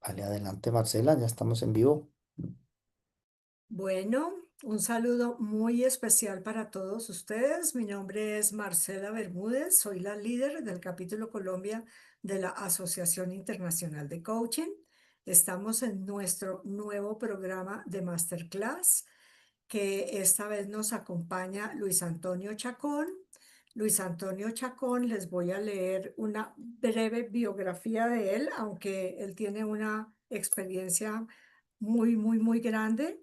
Vale, adelante Marcela, ya estamos en vivo. Bueno, un saludo muy especial para todos ustedes. Mi nombre es Marcela Bermúdez, soy la líder del capítulo Colombia de la Asociación Internacional de Coaching. Estamos en nuestro nuevo programa de Masterclass, que esta vez nos acompaña Luis Antonio Chacón. Luis Antonio Chacón, les voy a leer una breve biografía de él, aunque él tiene una experiencia muy grande,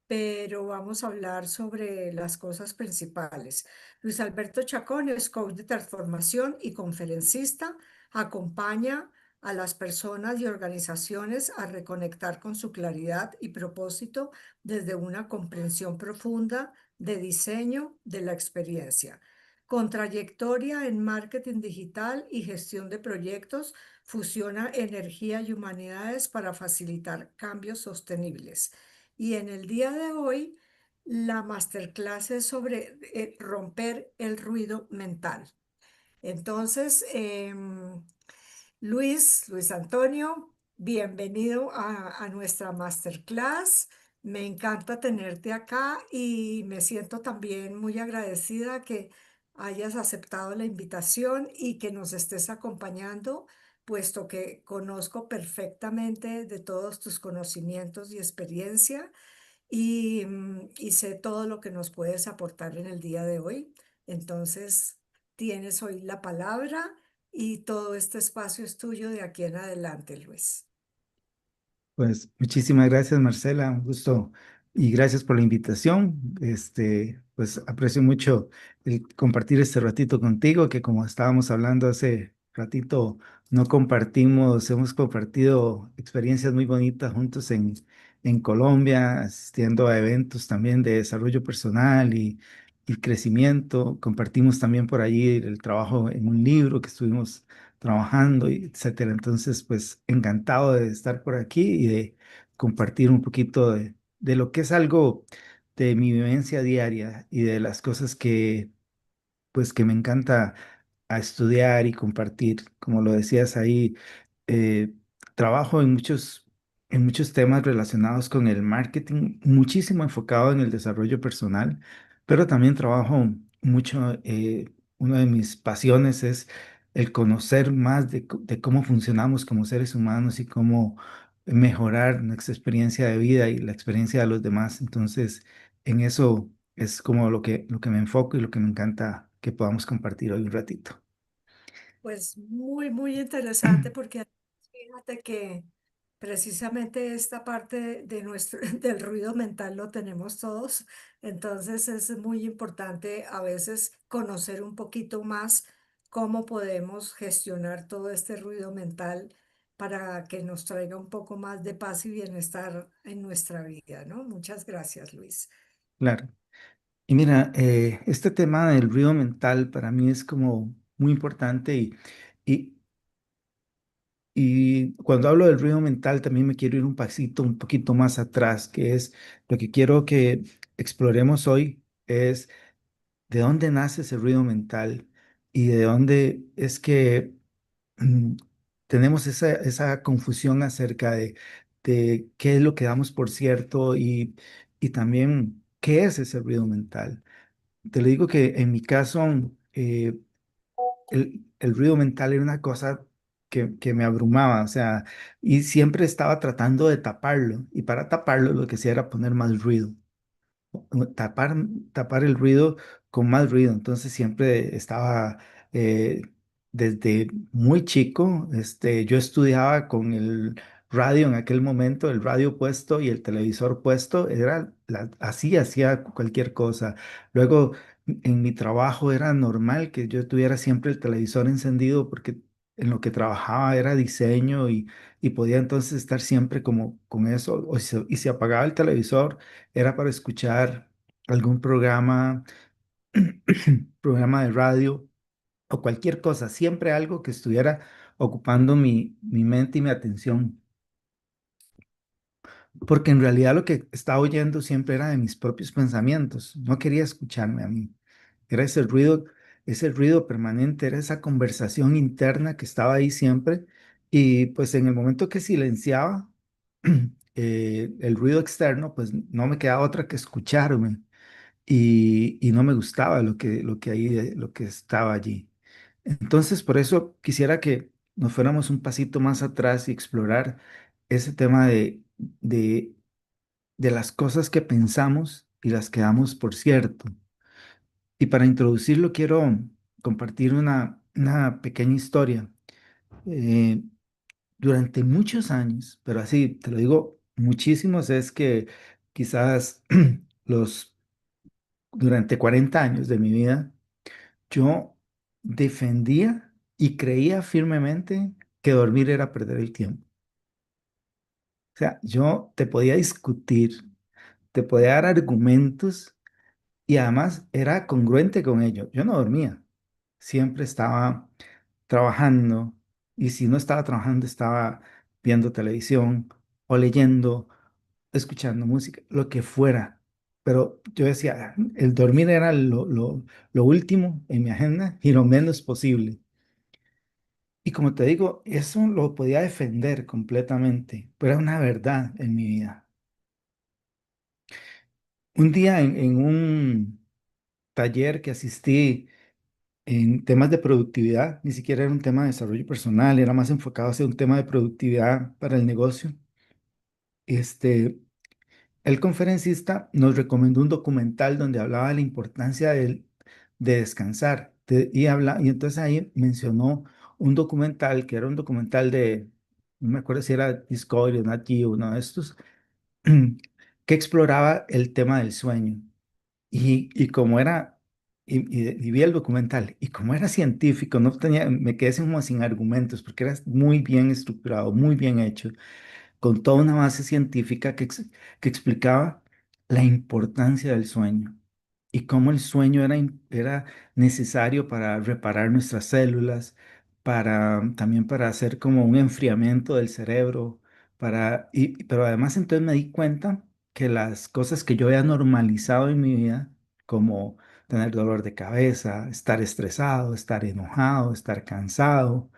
pero vamos a hablar sobre las cosas principales. Luis Alberto Chacón es coach de transformación y conferencista. Acompaña a las personas y organizaciones a reconectar con su claridad y propósito desde una comprensión profunda de diseño de la experiencia. Con trayectoria en marketing digital y gestión de proyectos, fusiona energía y humanidades para facilitar cambios sostenibles. Y en el día de hoy, la masterclass es sobre romper el ruido mental. Entonces, Luis Antonio, bienvenido a nuestra masterclass. Me encanta tenerte acá y me siento también muy agradecida que hayas aceptado la invitación y que nos estés acompañando, puesto que conozco perfectamente de todos tus conocimientos y experiencia y sé todo lo que nos puedes aportar en el día de hoy. Entonces, tienes hoy la palabra y todo este espacio es tuyo de aquí en adelante, Luis. Pues muchísimas gracias, Marcela, un gusto y gracias por la invitación. Pues aprecio mucho el compartir este ratito contigo, que como estábamos hablando hace ratito, no compartimos, hemos compartido experiencias muy bonitas juntos en Colombia, asistiendo a eventos también de desarrollo personal y crecimiento. Compartimos también por allí el trabajo en un libro que estuvimos trabajando, y etcétera. Entonces, pues encantado de estar por aquí y de compartir un poquito de lo que es algo de mi vivencia diaria y de las cosas que, pues, que me encanta a estudiar y compartir. Como lo decías ahí, eh, trabajo en muchos temas relacionados con el marketing, muchísimo enfocado en el desarrollo personal, pero también trabajo mucho, una de mis pasiones es el conocer más de cómo funcionamos como seres humanos y cómo mejorar nuestra experiencia de vida y la experiencia de los demás. Entonces, en eso es como lo que me enfoco y lo que me encanta que podamos compartir hoy un ratito. Pues muy interesante porque fíjate que precisamente esta parte de nuestro, del ruido mental lo tenemos todos, entonces es muy importante a veces conocer un poquito más cómo podemos gestionar todo este ruido mental para que nos traiga un poco más de paz y bienestar en nuestra vida, ¿no? Muchas gracias, Luis. Claro. Y mira, este tema del ruido mental para mí es como muy importante y, y cuando hablo del ruido mental también me quiero ir un pasito, un poquito más atrás, que es lo que quiero que exploremos hoy, es de dónde nace ese ruido mental y de dónde es que mm, tenemos esa confusión acerca de qué es lo que damos por cierto y también qué es ese ruido mental. Te lo digo que en mi caso, el ruido mental era una cosa que me abrumaba, o sea, y siempre estaba tratando de taparlo, y para taparlo lo que hacía era poner más ruido tapar, tapar el ruido con más ruido. Entonces siempre estaba, eh, desde muy chico, yo estudiaba con el radio en aquel momento, el radio puesto y el televisor puesto, así hacía cualquier cosa. Luego en mi trabajo era normal que yo tuviera siempre el televisor encendido porque en lo que trabajaba era diseño y podía entonces estar siempre como con eso. Y se apagaba el televisor era para escuchar algún programa, programa de radio o cualquier cosa, siempre algo que estuviera ocupando mi mente y mi atención, porque en realidad lo que estaba oyendo siempre era de mis propios pensamientos, no quería escucharme a mí, era ese ruido permanente, era esa conversación interna que estaba ahí siempre Y pues en el momento que silenciaba el ruido externo, pues no me quedaba otra que escucharme y no me gustaba lo que estaba allí. Entonces, por eso quisiera que nos fuéramos un pasito más atrás y explorar ese tema de, de las cosas que pensamos y las que damos por cierto. Y para introducirlo, quiero compartir una pequeña historia. Eh, Durante muchos años, pero así te lo digo, muchísimos, es que quizás los durante 40 años de mi vida, yo defendía y creía firmemente que dormir era perder el tiempo. O sea, yo te podía discutir, te podía dar argumentos y además era congruente con ello. Yo no dormía, siempre estaba trabajando y si no estaba trabajando estaba viendo televisión o leyendo, escuchando música, lo que fuera. Pero yo decía, el dormir era lo último en mi agenda y lo menos posible. Y como te digo, eso lo podía defender completamente, pero era una verdad en mi vida. Un día en un taller que asistí en temas de productividad, ni siquiera era un tema de desarrollo personal, era más enfocado hacia un tema de productividad para el negocio. Este, el conferencista nos recomendó un documental donde hablaba de la importancia de descansar. Y entonces ahí mencionó un documental que era un documental no me acuerdo si era Discovery o Nat Geo, uno de estos, que exploraba el tema del sueño. Y como era, y vi el documental, y como era científico, no tenía, me quedé como sin argumentos, porque era muy bien estructurado, muy bien hecho con toda una base científica que explicaba la importancia del sueño y cómo el sueño era necesario para reparar nuestras células, también para hacer como un enfriamiento del cerebro, pero además entonces me di cuenta que las cosas que yo había normalizado en mi vida, como tener dolor de cabeza, estar estresado, estar enojado, estar cansado,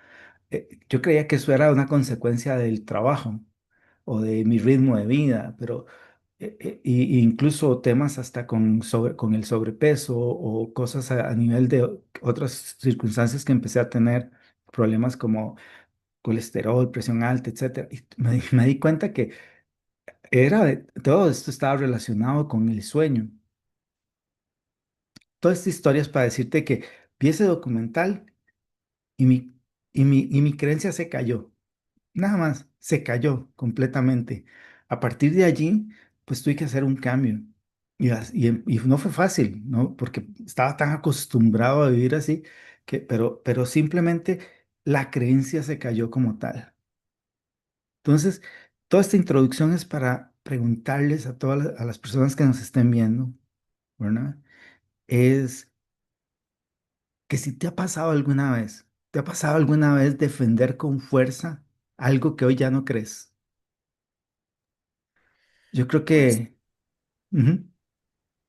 yo creía que eso era una consecuencia del trabajo o de mi ritmo de vida, pero incluso temas hasta con el sobrepeso o cosas a nivel de otras circunstancias que empecé a tener, problemas como colesterol, presión alta, etcétera. Y me di cuenta que todo esto estaba relacionado con el sueño. Toda esta historia es para decirte que vi ese documental y mi creencia se cayó. Nada más, se cayó completamente. A partir de allí, pues tuve que hacer un cambio. Y no fue fácil, ¿no? Porque estaba tan acostumbrado a vivir así, pero simplemente la creencia se cayó como tal. Entonces, toda esta introducción es para preguntarles a a las personas que nos estén viendo, ¿verdad? Es que si te ha pasado alguna vez, ¿te ha pasado alguna vez defender con fuerza algo que hoy ya no crees? Yo creo Pues, que... Ujú,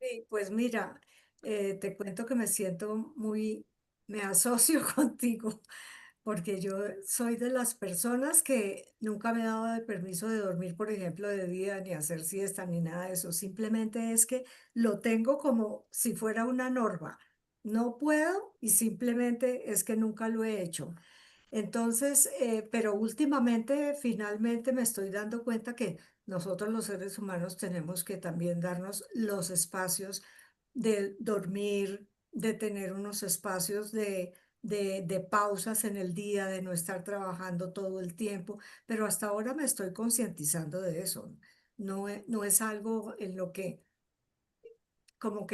sí, pues mira, te cuento que me siento me asocio contigo, porque yo soy de las personas que nunca me he dado el permiso de dormir, por ejemplo, de día, ni hacer siesta, ni nada de eso. Simplemente es que lo tengo como si fuera una norma. No puedo y simplemente es que nunca lo he hecho. Entonces, pero últimamente, finalmente me estoy dando cuenta que nosotros los seres humanos tenemos que también darnos los espacios de dormir, de tener unos espacios de pausas en el día, de no estar trabajando todo el tiempo, pero hasta ahora me estoy concientizando de eso. No es algo en lo que como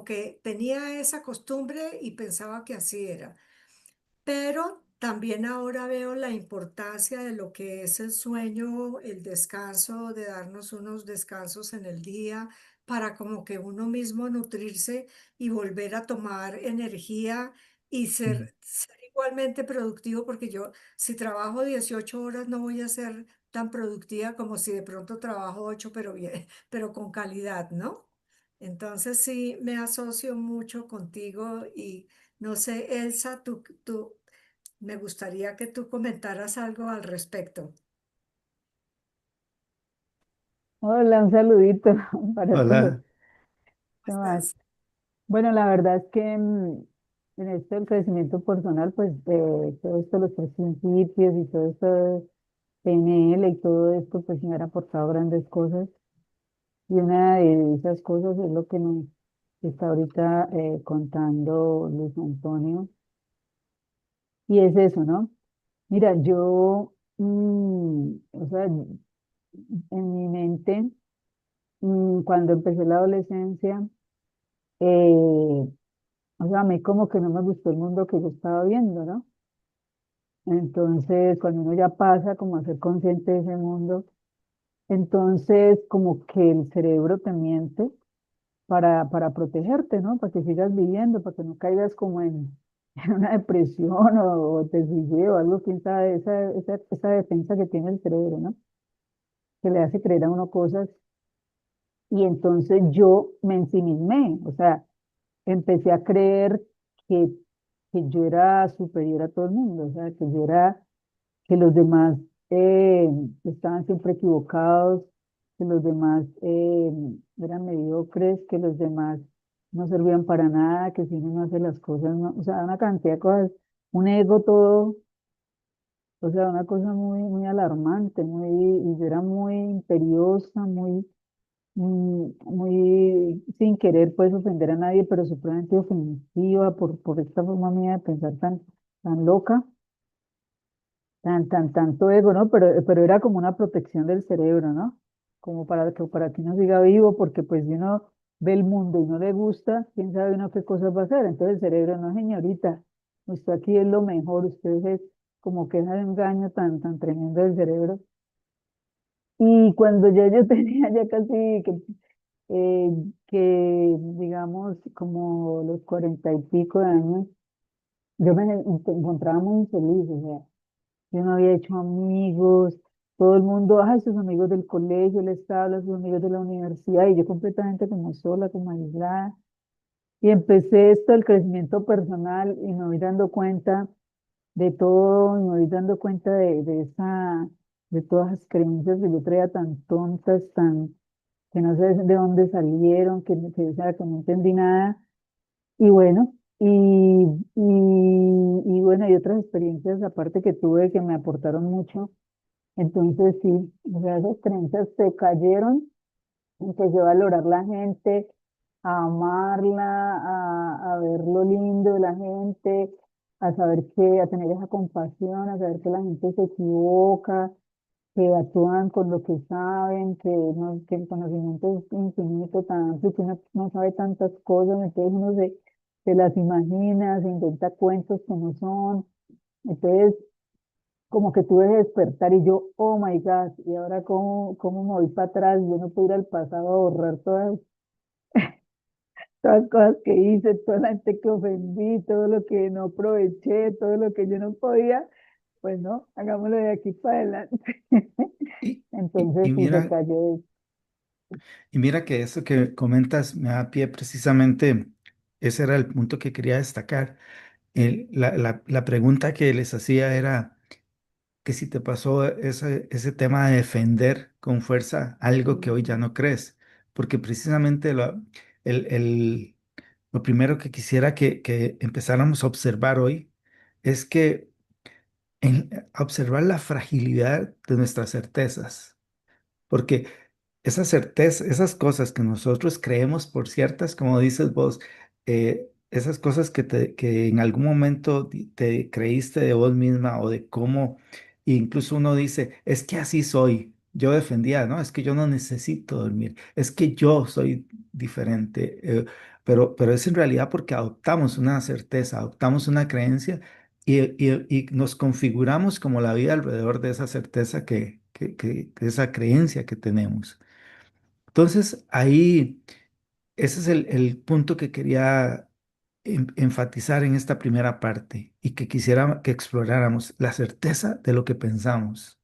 que tenía esa costumbre y pensaba que así era. Pero también ahora veo la importancia de lo que es el sueño, el descanso, de darnos unos descansos en el día para como que uno mismo nutrirse y volver a tomar energía y ujú. ser igualmente productivo, porque yo si trabajo 18 horas no voy a ser tan productiva como si de pronto trabajo 8 pero bien, pero con calidad, ¿no? Entonces sí me asocio mucho contigo y no sé, Elsa, tú Me gustaría que tú comentaras algo al respecto. Hola, un saludito para todos. Hola. ¿Qué ¿Cómo más? estás? Bueno, la verdad es que en esto del crecimiento personal, pues todo esto, los tres principios y todo esto de PNL y todo esto, pues me han aportado grandes cosas. Y una de esas cosas es lo que nos está ahorita contando Luis Antonio. Y es eso, ¿no? Mira, yo, o sea, en mi mente, cuando empecé la adolescencia, eh, o sea, a mí como que no me gustó el mundo que yo estaba viendo, ¿no? Entonces, cuando uno ya pasa como a ser consciente de ese mundo, entonces como que el cerebro te miente para protegerte, ¿no? Para que sigas viviendo, para que no caigas como en una depresión o te suicides o algo, quién sabe, esa defensa que tiene el cerebro, ¿no? Que le hace creer a uno cosas. Y entonces yo me ensimismé, o sea, empecé a creer que, que yo era superior a todo el mundo, o sea, que yo era, que los demás estaban siempre equivocados, que los demás eran mediocres, que los demás no servían para nada, que si uno no hace las cosas, o sea, una cantidad de cosas, un ego todo, o sea, una cosa muy alarmante, y yo era muy imperiosa, muy sin querer pues ofender a nadie, pero supremamente ofensiva por esta forma mía de pensar tan loca, tanto ego, ¿no? Pero era como una protección del cerebro, ¿no? Como para que uno siga vivo, porque pues si uno ve el mundo y no le gusta, quién sabe uno qué cosas va a hacer. Entonces el cerebro, no señorita, usted aquí es lo mejor, usted es como que ese engaño tan tremendo del cerebro. Y cuando yo tenía ya casi eh, digamos, como los 40 y pico de años, yo me encontraba muy infeliz, o sea, yo no había hecho amigos, todo el mundo, ay, sus amigos del colegio, les habla, sus amigos de la universidad, y yo completamente como sola, como aislada. Y empecé esto, el crecimiento personal, y me voy dando cuenta de todo, y me voy dando cuenta de todas las creencias que yo traía tan tontas, que no sé de dónde salieron, o sea, que no entendí nada. Y bueno, y bueno, y otras experiencias aparte que tuve que me aportaron mucho. Entonces sí, o sea, esas creencias se cayeron, empecé a valorar la gente, a amarla, a ver lo lindo de la gente, a saber a tener esa compasión, a saber que la gente se equivoca, que actúan con lo que saben, que el conocimiento es infinito, tan amplio, que uno no sabe tantas cosas, entonces uno se las imagina, se inventa cuentos que no son, entonces como que tuve que despertar y yo, oh my God, y ahora cómo me voy para atrás, yo no puedo ir al pasado a borrar todas las cosas que hice, toda la gente que ofendí, todo lo que no aproveché, todo lo que yo no podía, pues no, hagámoslo de aquí para adelante. Y, y, Entonces y sí se mira, cayó. y mira que eso que comentas me da pie precisamente, ese era el punto que quería destacar. La pregunta que les hacía era que si te pasó ese tema de defender con fuerza algo que hoy ya Mm. no crees, porque precisamente el, el- lo primero que quisiera que empezáramos a observar hoy es que a observar la fragilidad de nuestras certezas, porque esa certeza, esas cosas que nosotros creemos por ciertas, como dices vos, esas cosas que en algún momento te creíste de vos misma o de cómo, e incluso uno dice, es que así soy. Yo defendía, ¿no? Es que yo no necesito dormir, es que yo soy diferente, pero es en realidad porque adoptamos una certeza, adoptamos una creencia y nos configuramos como la vida alrededor de esa certeza que esa creencia que tenemos. Entonces, ahí, ese es el punto que quería enfatizar en esta primera parte y que quisiera que exploráramos la certeza de lo que pensamos.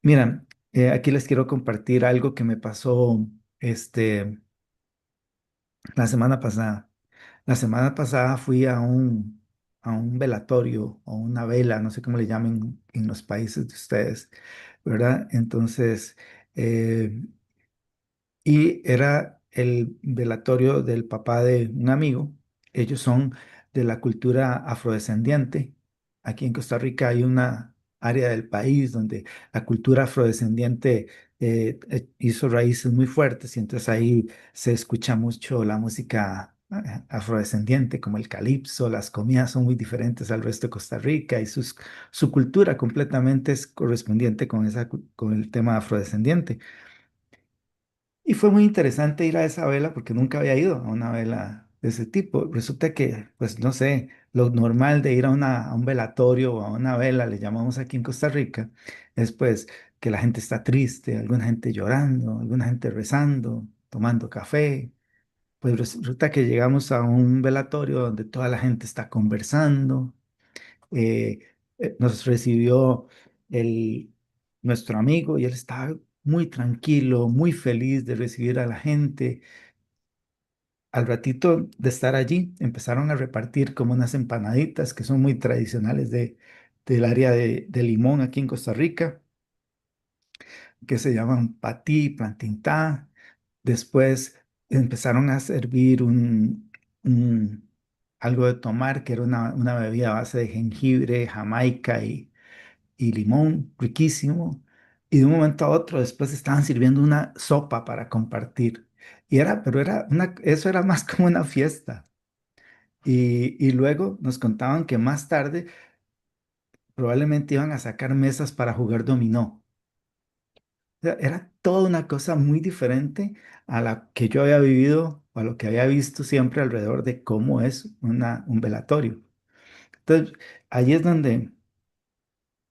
Mira, aquí les quiero compartir algo que me pasó este, la semana pasada. La semana pasada fui a un velatorio o una vela, no sé cómo le llamen en los países de ustedes, ¿verdad? Entonces, eh, y era el velatorio del papá de un amigo. Ellos son de la cultura afrodescendiente. Aquí en Costa Rica hay una área del país donde la cultura afrodescendiente hizo raíces muy fuertes y entonces ahí se escucha mucho la música afrodescendiente como el calipso, las comidas son muy diferentes al resto de Costa Rica y su cultura completamente es correspondiente con con el tema afrodescendiente. Y fue muy interesante ir a esa vela porque nunca había ido a una vela de ese tipo. Resulta que, pues no sé, lo normal de ir a, a un velatorio o a una vela, le llamamos aquí en Costa Rica, es pues que la gente está triste, alguna gente llorando, alguna gente rezando, tomando café. Pues resulta que llegamos a un velatorio donde toda la gente está conversando. eh, Nos recibió el, nuestro amigo y él estaba muy tranquilo, muy feliz de recibir a la gente. Al ratito de estar allí, empezaron a repartir como unas empanaditas que son muy tradicionales del área de Limón aquí en Costa Rica, que se llaman patí, plantintá. Después empezaron a servir algo de tomar, que era una bebida a base de jengibre, jamaica y limón, riquísimo. Y de un momento a otro después estaban sirviendo una sopa para compartir. Pero eso era más como una fiesta. Y luego nos contaban que más tarde probablemente iban a sacar mesas para jugar dominó. O sea, era toda una cosa muy diferente a la que yo había vivido o a lo que había visto siempre alrededor de cómo es un velatorio. Entonces, ahí es donde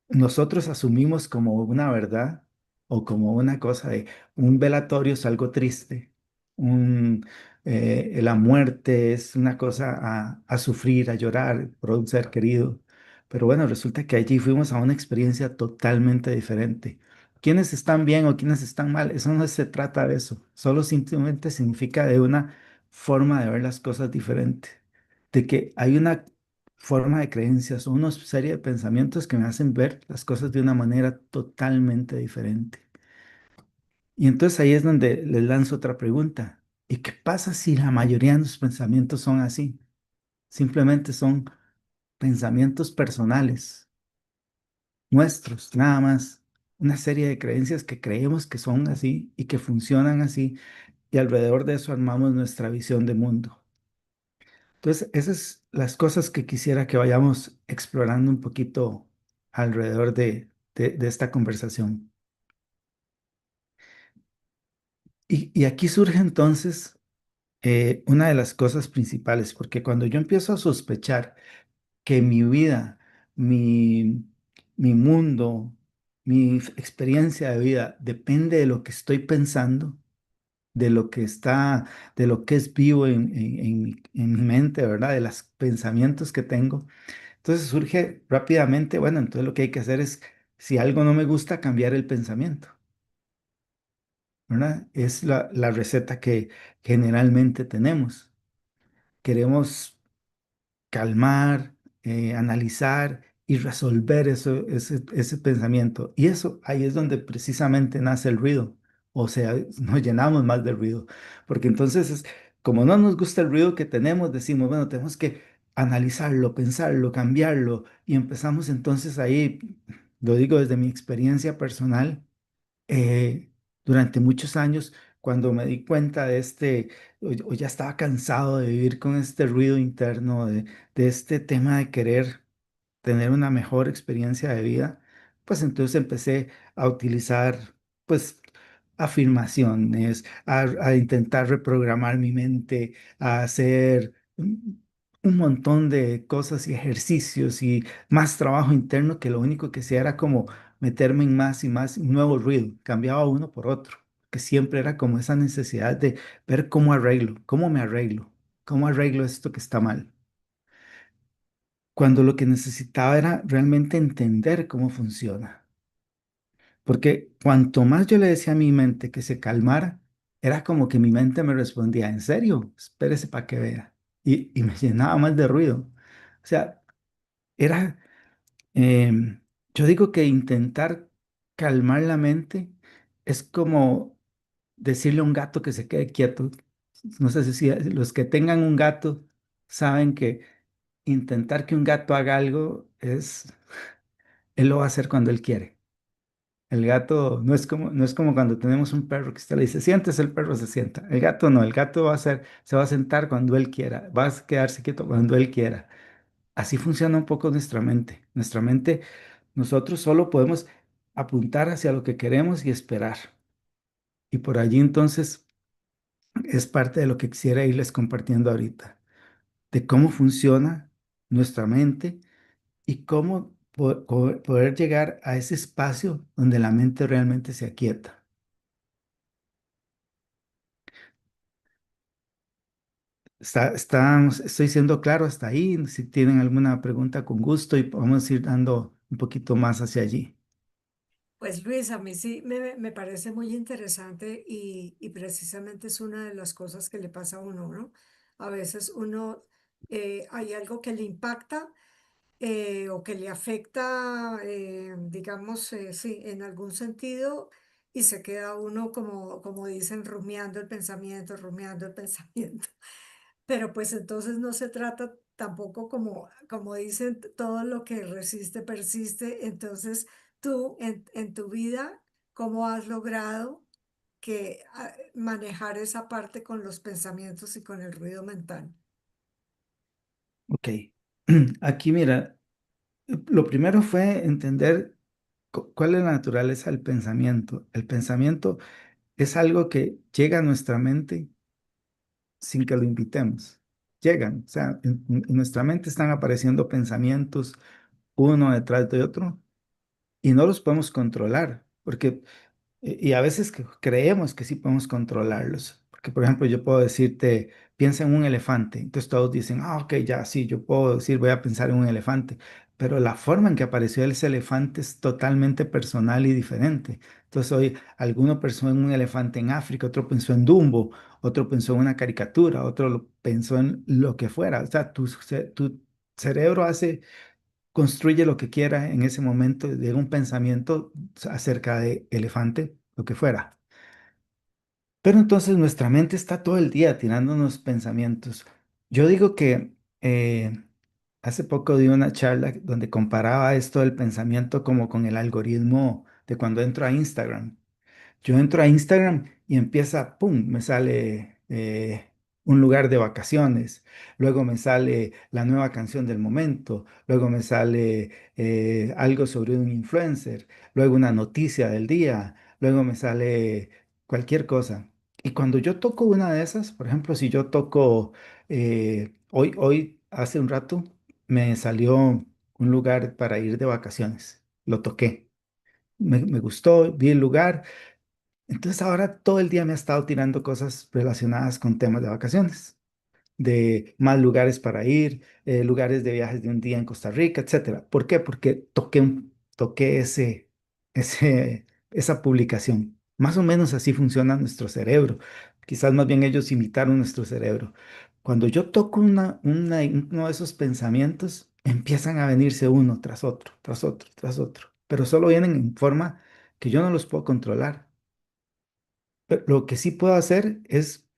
nosotros asumimos como una verdad o como una cosa de un velatorio es algo triste, un, la muerte es una cosa a sufrir, a llorar por un ser querido. Pero bueno, resulta que allí fuimos a una experiencia totalmente diferente. ¿Quiénes están bien o quiénes están mal? Eso no se trata de eso. Solo simplemente significa de una forma de ver las cosas diferente. De que hay una forma de creencias o una serie de pensamientos que me hacen ver las cosas de una manera totalmente diferente. Y entonces ahí es donde les lanzo otra pregunta. ¿Y qué pasa si la mayoría de los pensamientos son así? Simplemente son pensamientos personales, nuestros, nada más. Una serie de creencias que creemos que son así y que funcionan así, y alrededor de eso armamos nuestra visión de mundo. Entonces, esas son las cosas que quisiera que vayamos explorando un poquito alrededor de esta conversación. Y aquí surge entonces una de las cosas principales, porque cuando yo empiezo a sospechar que mi vida, mi, mi mundo, mi experiencia de vida depende de lo que estoy pensando, de lo que está, de lo que es vivo en mi mente, ¿verdad? De los pensamientos que tengo. Entonces surge rápidamente, bueno, entonces lo que hay que hacer es, si algo no me gusta, cambiar el pensamiento, ¿verdad? Es la receta que generalmente tenemos. Queremos calmar, analizar y resolver ese pensamiento. Y eso, ahí es donde precisamente nace el ruido. O sea, nos llenamos más de ruido. Porque entonces, como no nos gusta el ruido que tenemos, decimos, bueno, tenemos que analizarlo, pensarlo, cambiarlo. Y empezamos entonces ahí, lo digo desde mi experiencia personal, eh, durante muchos años, cuando me di cuenta de o ya estaba cansado de vivir con este ruido interno, de este tema de querer tener una mejor experiencia de vida, pues entonces empecé a utilizar, pues, afirmaciones, a intentar reprogramar mi mente, a hacer un montón de cosas y ejercicios y más trabajo interno que lo único que hacía era como meterme en más y más nuevo ruido, cambiaba uno por otro, que siempre era como esa necesidad de ver cómo arreglo, cómo arreglo esto que está mal, cuando lo que necesitaba era realmente entender cómo funciona. Porque cuanto más yo le decía a mi mente que se calmara, era como que mi mente me respondía, ¿en serio? Espérese para que vea. Y me llenaba más de ruido. O sea, era, em, yo digo que intentar calmar la mente es como decirle a un gato que se quede quieto. No sé si los que tengan un gato saben que intentar que un gato haga algo es, él lo va a hacer cuando él quiere. El gato no es como cuando tenemos un perro que usted le dice, siéntese, el perro se sienta. El gato no, el gato va a hacer, se va a sentar cuando él quiera, va a quedarse quieto cuando él quiera. Así funciona un poco nuestra mente. Nuestra mente, nosotros solo podemos apuntar hacia lo que queremos y esperar. Y por allí entonces es parte de lo que quisiera irles compartiendo ahorita, de cómo funciona nuestra mente y cómo poder llegar a ese espacio donde la mente realmente se aquieta. Estoy siendo claro hasta ahí. Si tienen alguna pregunta, con gusto y vamos a ir dando un poquito más hacia allí. Pues Luis, a mí sí me parece muy interesante y precisamente es una de las cosas que le pasa a uno, ¿no? A veces uno, hay algo que le impacta o que le afecta, digamos, sí, en algún sentido y se queda uno como, como dicen, rumiando el pensamiento. Pero pues entonces no se trata tampoco como, como dicen, todo lo que resiste, persiste. Entonces tú en tu vida, ¿cómo has logrado que manejar esa parte con los pensamientos y con el ruido mental? Ok. Aquí mira, lo primero fue entender cuál es la naturaleza del pensamiento. El pensamiento es algo que llega a nuestra mente sin que lo invitemos. Llegan, o sea, en nuestra mente están apareciendo pensamientos uno detrás de otro y no los podemos controlar, porque y a veces creemos que sí podemos controlarlos. Porque, por ejemplo, yo puedo decirte, piensa en un elefante. Entonces todos dicen, ah, ok, ya, sí, yo puedo decir, voy a pensar en un elefante. Pero la forma en que apareció ese elefante es totalmente personal y diferente. Entonces hoy alguno pensó en un elefante en África, otro pensó en Dumbo, otro pensó en una caricatura, otro pensó en lo que fuera. O sea, tu cerebro construye lo que quiera en ese momento de un pensamiento acerca de elefante, lo que fuera. Pero entonces nuestra mente está todo el día tirándonos pensamientos. Yo digo que hace poco di una charla donde comparaba esto del pensamiento como con el algoritmo de cuando entro a Instagram. Yo entro a Instagram y empieza, ¡pum!, me sale un lugar de vacaciones, luego me sale la nueva canción del momento, luego me sale algo sobre un influencer, luego una noticia del día, luego me sale cualquier cosa. Y cuando yo toco una de esas, por ejemplo, si yo toco, hoy, hace un rato, me salió un lugar para ir de vacaciones, lo toqué. Me gustó, vi el lugar, entonces ahora todo el día me ha estado tirando cosas relacionadas con temas de vacaciones, de más lugares para ir, lugares de viajes de un día en Costa Rica, etcétera. ¿Por qué? Porque toqué esa publicación. Más o menos así funciona nuestro cerebro. Quizás más bien ellos imitaron nuestro cerebro. Cuando yo toco uno de esos pensamientos, empiezan a venirse uno tras otro, tras otro, tras otro, pero solo vienen en forma que yo no los puedo controlar. Pero lo que sí puedo hacer es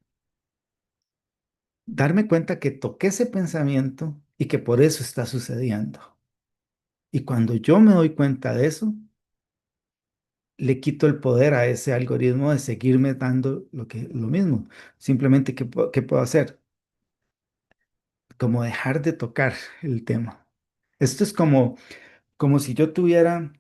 darme cuenta que toqué ese pensamiento y que por eso está sucediendo. Y cuando yo me doy cuenta de eso, le quito el poder a ese algoritmo de seguirme dando lo mismo. Simplemente, ¿qué puedo hacer? Como dejar de tocar el tema. Esto es como si yo tuviera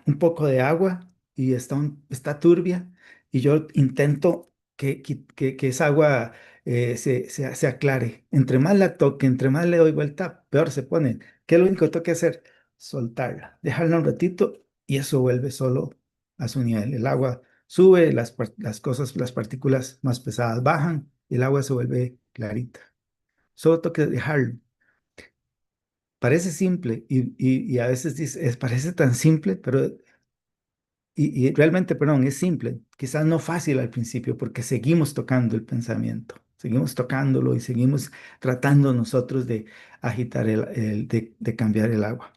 un poco de agua y está turbia y yo intento que esa agua se aclare. Entre más la toque, entre más le doy vuelta, peor se pone. ¿Qué es lo único que tengo que hacer? Soltarla, dejarla un ratito y eso vuelve solo a su nivel. El agua sube, las partículas más pesadas bajan y el agua se vuelve clarita. Solo tengo que dejarlo. Parece simple y a veces parece tan simple, pero y realmente, perdón, es simple, quizás no fácil al principio porque seguimos tocando el pensamiento. seguimos tocándolo y seguimos tratando nosotros de agitar de cambiar el agua.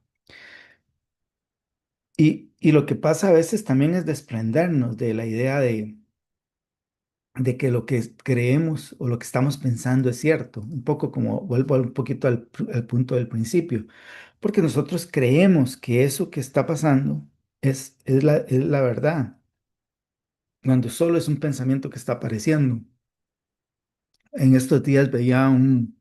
Y lo que pasa a veces también es desprendernos de la idea de que lo que creemos o lo que estamos pensando es cierto. Un poco como, vuelvo un poquito al punto del principio, porque nosotros creemos que eso que está pasando es la verdad, cuando solo es un pensamiento que está apareciendo. En estos días veía un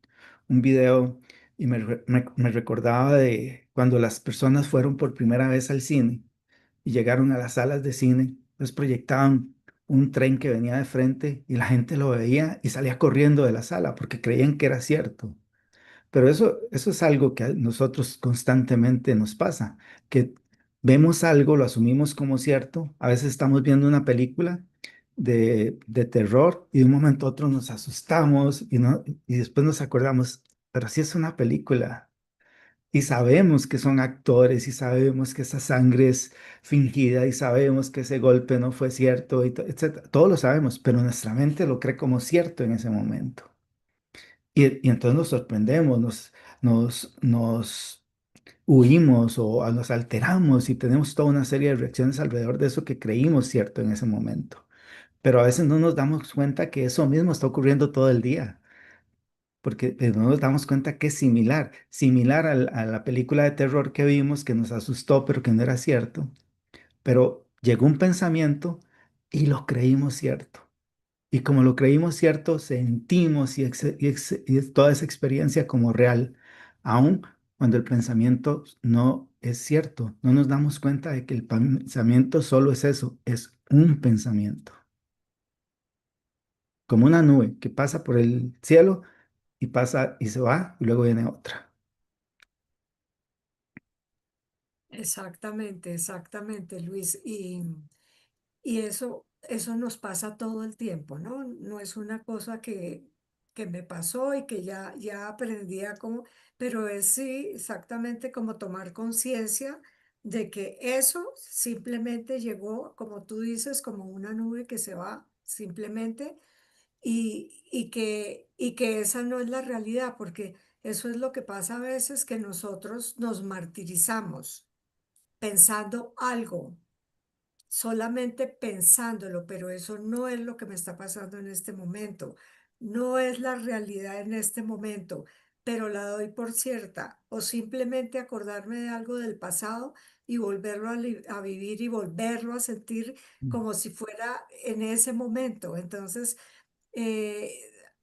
video y me recordaba de cuando las personas fueron por primera vez al cine y llegaron a las salas de cine, les proyectaban un tren que venía de frente y la gente lo veía y salía corriendo de la sala porque creían que era cierto. Pero eso es algo que a nosotros constantemente nos pasa, que vemos algo, lo asumimos como cierto, a veces estamos viendo una película de terror y de un momento a otro nos asustamos y después nos acordamos, pero si es una película y sabemos que son actores y sabemos que esa sangre es fingida y sabemos que ese golpe no fue cierto, etcétera. Todo lo sabemos, pero nuestra mente lo cree como cierto en ese momento. Y entonces nos sorprendemos, nos huimos o nos alteramos y tenemos toda una serie de reacciones alrededor de eso que creímos cierto en ese momento. Pero a veces no nos damos cuenta que eso mismo está ocurriendo todo el día, porque no nos damos cuenta que es similar a la película de terror que vimos, que nos asustó, pero que no era cierto. Pero llegó un pensamiento y lo creímos cierto. Y como lo creímos cierto, sentimos y es toda esa experiencia como real, aun cuando el pensamiento no es cierto. No nos damos cuenta de que el pensamiento solo es eso, es un pensamiento, como una nube que pasa por el cielo y pasa y se va y luego viene otra. Exactamente, exactamente, Luis. Y eso nos pasa todo el tiempo, ¿no? No es una cosa que me pasó y que ya aprendí a cómo, pero es sí exactamente como tomar conciencia de que eso simplemente llegó, como tú dices, como una nube que se va simplemente y que esa no es la realidad, porque eso es lo que pasa a veces, que nosotros nos martirizamos pensando algo, solamente pensándolo, pero eso no es lo que me está pasando en este momento, no es la realidad en este momento, pero la doy por cierta, o simplemente acordarme de algo del pasado y volverlo a vivir y volverlo a sentir Mm. como si fuera en ese momento. Entonces, eh,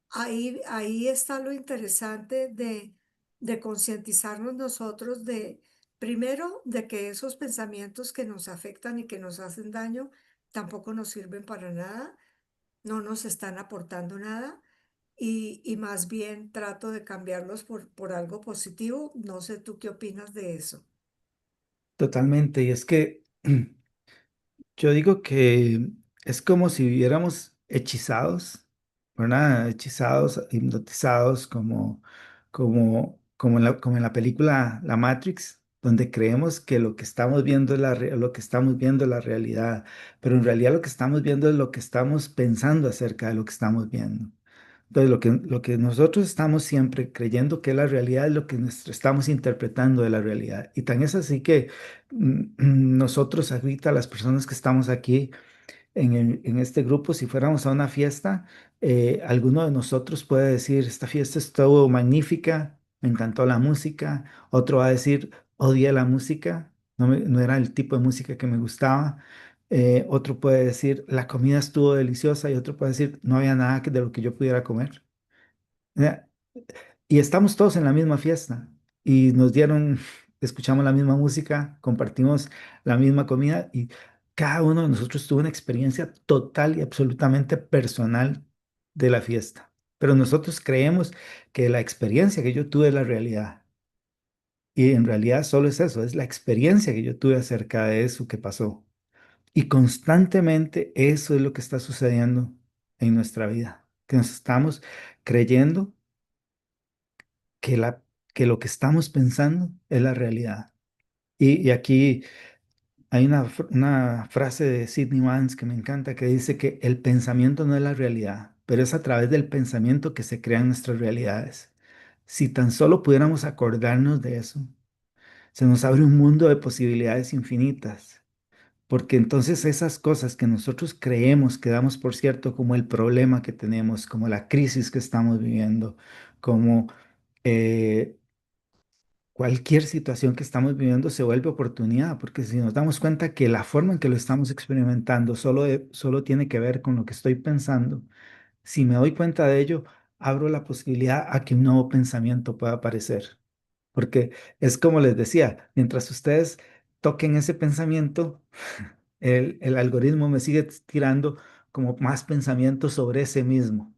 ahí está lo interesante de concientizarnos nosotros de, primero, de que esos pensamientos que nos afectan y que nos hacen daño tampoco nos sirven para nada, no nos están aportando nada y más bien trato de cambiarlos por algo positivo. No sé tú qué opinas de eso. Totalmente. Y es que yo digo que es como si viviéramos hechizados, ¿verdad? Hechizados, hipnotizados, como en la película La Matrix, donde creemos que lo que estamos viendo es lo que estamos viendo es la realidad, pero en realidad lo que estamos viendo es lo que estamos pensando acerca de lo que estamos viendo. Entonces, lo que nosotros estamos siempre creyendo que es la realidad es lo que estamos interpretando de la realidad. Y tan es así que nosotros ahorita, las personas que estamos aquí en este grupo, si fuéramos a una fiesta, alguno de nosotros puede decir, esta fiesta estuvo magnífica, me encantó la música. Otro va a decir, odié la música, no era el tipo de música que me gustaba. Otro puede decir, la comida estuvo deliciosa y otro puede decir, no había nada de lo que yo pudiera comer. Eh, Y estamos todos en la misma fiesta y nos dieron, escuchamos la misma música, compartimos la misma comida y cada uno de nosotros tuvo una experiencia total y absolutamente personal de la fiesta. Pero nosotros creemos que la experiencia que yo tuve es la realidad. Y en realidad solo es eso, es la experiencia que yo tuve acerca de eso que pasó. Y constantemente eso es lo que está sucediendo en nuestra vida, que nos estamos creyendo que, que lo que estamos pensando es la realidad. Y aquí hay una frase de Sidney Vance que me encanta que dice que el pensamiento no es la realidad, pero es a través del pensamiento que se crean nuestras realidades. Si tan solo pudiéramos acordarnos de eso, se nos abre un mundo de posibilidades infinitas, porque entonces esas cosas que nosotros creemos que damos por cierto, como el problema que tenemos, como la crisis que estamos viviendo, como eh, cualquier situación que estamos viviendo se vuelve oportunidad, porque si nos damos cuenta que la forma en que lo estamos experimentando solo tiene que ver con lo que estoy pensando, si me doy cuenta de ello, abro la posibilidad a que un nuevo pensamiento pueda aparecer. Porque es como les decía, mientras ustedes toquen ese pensamiento, el algoritmo me sigue tirando como más pensamientos sobre ese mismo.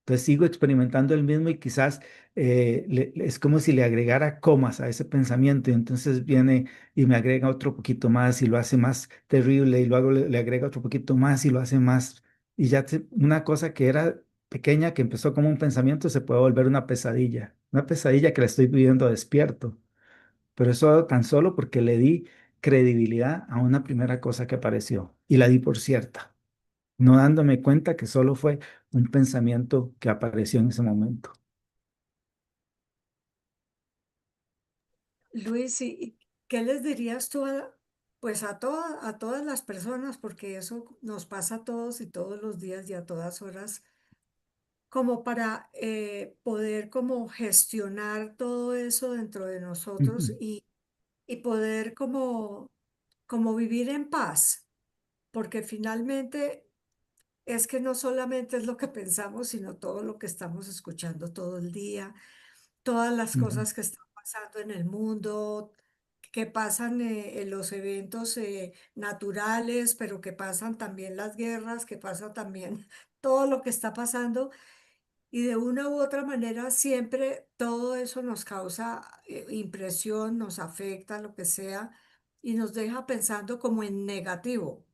Entonces sigo experimentando el mismo y quizás es como si le agregara comas a ese pensamiento y entonces viene y me agrega otro poquito más y lo hace más terrible y luego le agrega otro poquito más y lo hace más y ya una cosa que era pequeña que empezó como un pensamiento se puede volver una pesadilla que la estoy viviendo despierto, pero eso tan solo porque le di credibilidad a una primera cosa que apareció y la di por cierta, no dándome cuenta que solo fue un pensamiento que apareció en ese momento. Luis, ¿y qué les dirías tú pues a todas las personas, porque eso nos pasa a todos y todos los días y a todas horas, como para poder como gestionar todo eso dentro de nosotros Ujú, y poder como vivir en paz? Porque finalmente es que no solamente es lo que pensamos, sino todo lo que estamos escuchando todo el día, todas las ujú, cosas que están pasando en el mundo, que pasan en los eventos naturales, pero que pasan también las guerras, que pasa también todo lo que está pasando. Y de una u otra manera siempre todo eso nos causa impresión, nos afecta, lo que sea, y nos deja pensando como en negativo.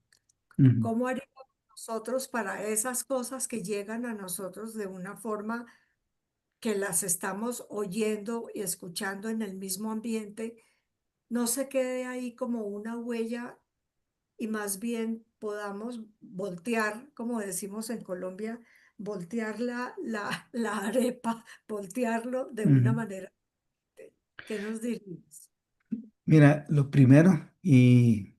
ujú, ¿Cómo haríamos nosotros para esas cosas que llegan a nosotros de una forma que las estamos oyendo y escuchando en el mismo ambiente, no se quede ahí como una huella y más bien podamos voltear, como decimos en Colombia, voltear la arepa, voltearlo de una ujú. manera que nos dirías? Mira, lo primero y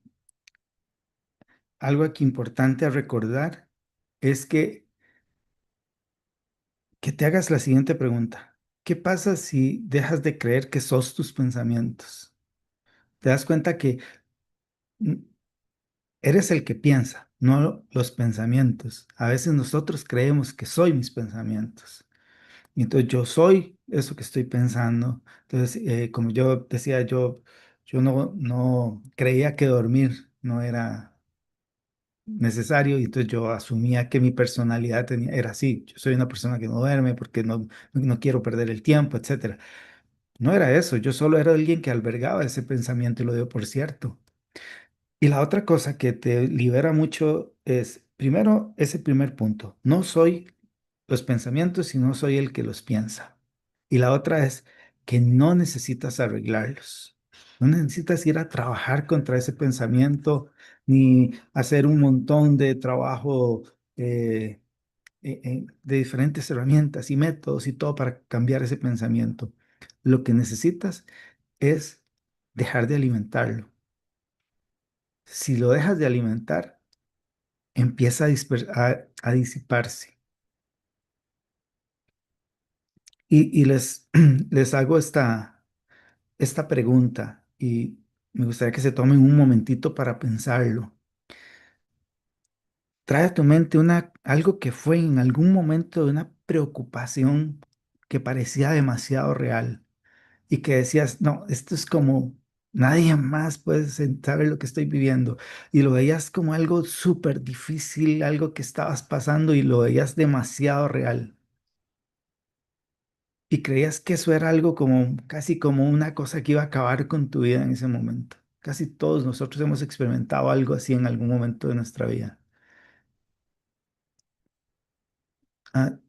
algo aquí importante a recordar es que te hagas la siguiente pregunta. ¿Qué pasa si dejas de creer que sos tus pensamientos? Te das cuenta que mm, eres el que piensa, no los pensamientos. A veces nosotros creemos que soy mis pensamientos. Y entonces yo soy eso que estoy pensando. Entonces, como yo decía, yo no creía que dormir no era necesario y entonces yo asumía que mi personalidad era así. Yo soy una persona que no duerme porque no quiero perder el tiempo, etcétera. No era eso, yo solo era alguien que albergaba ese pensamiento y lo dio por cierto. Y la otra cosa que te libera mucho es, primero, ese primer punto. No soy los pensamientos, sino soy el que los piensa. Y la otra es que no necesitas arreglarlos. No necesitas ir a trabajar contra ese pensamiento ni hacer un montón de trabajo de diferentes herramientas y métodos y todo para cambiar ese pensamiento. Lo que necesitas es dejar de alimentarlo. Si lo dejas de alimentar, empieza a disiparse. Y les hago esta pregunta y me gustaría que se tomen un momentito para pensarlo. Trae a tu mente algo que fue en algún momento de una preocupación que parecía demasiado real y que decías, no, esto es como nadie más puede saber lo que estoy viviendo. Y lo veías como algo súper difícil, algo que estabas pasando y lo veías demasiado real. Y creías que eso era algo como casi como una cosa que iba a acabar con tu vida en ese momento. Casi todos nosotros hemos experimentado algo así en algún momento de nuestra vida.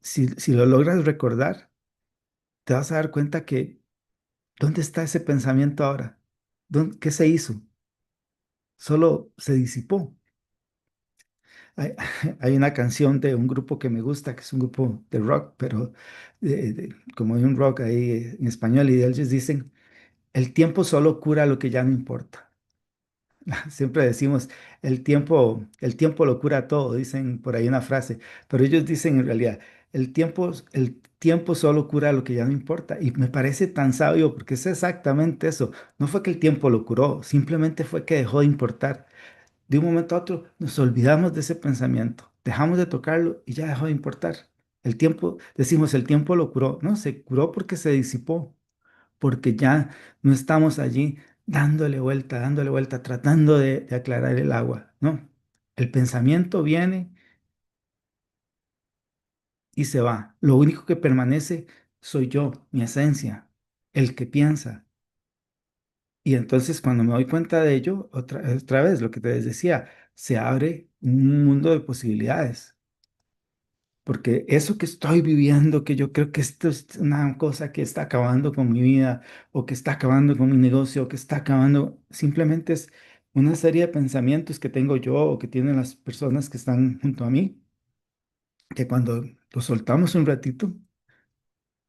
Si lo logras recordar, te vas a dar cuenta que ¿dónde está ese pensamiento ahora? ¿Qué se hizo? Solo se disipó. hay, hay una canción de un grupo que me gusta, que es un grupo de rock, pero como hay un rock ahí en español, y ellos dicen, el tiempo solo cura lo que ya no importa. Siempre decimos, el tiempo lo cura todo, dicen por ahí una frase, pero ellos dicen en realidad, el tiempo solo cura lo que ya no importa. Y me parece tan sabio porque es exactamente eso. No fue que el tiempo lo curó, simplemente fue que dejó de importar. De un momento a otro nos olvidamos de ese pensamiento, dejamos de tocarlo y ya dejó de importar. El tiempo, decimos, el tiempo lo curó. No, se curó porque se disipó, porque ya no estamos allí dándole vuelta, tratando de aclarar el agua, ¿no? El pensamiento viene y se va. Lo único que permanece soy yo, mi esencia, el que piensa. Y entonces cuando me doy cuenta de ello, otra vez lo que te decía, se abre un mundo de posibilidades. Porque eso que estoy viviendo, que yo creo que esto es una cosa que está acabando con mi vida, o que está acabando con mi negocio, o que está acabando, simplemente es una serie de pensamientos que tengo yo o que tienen las personas que están junto a mí, que cuando los soltamos un ratito,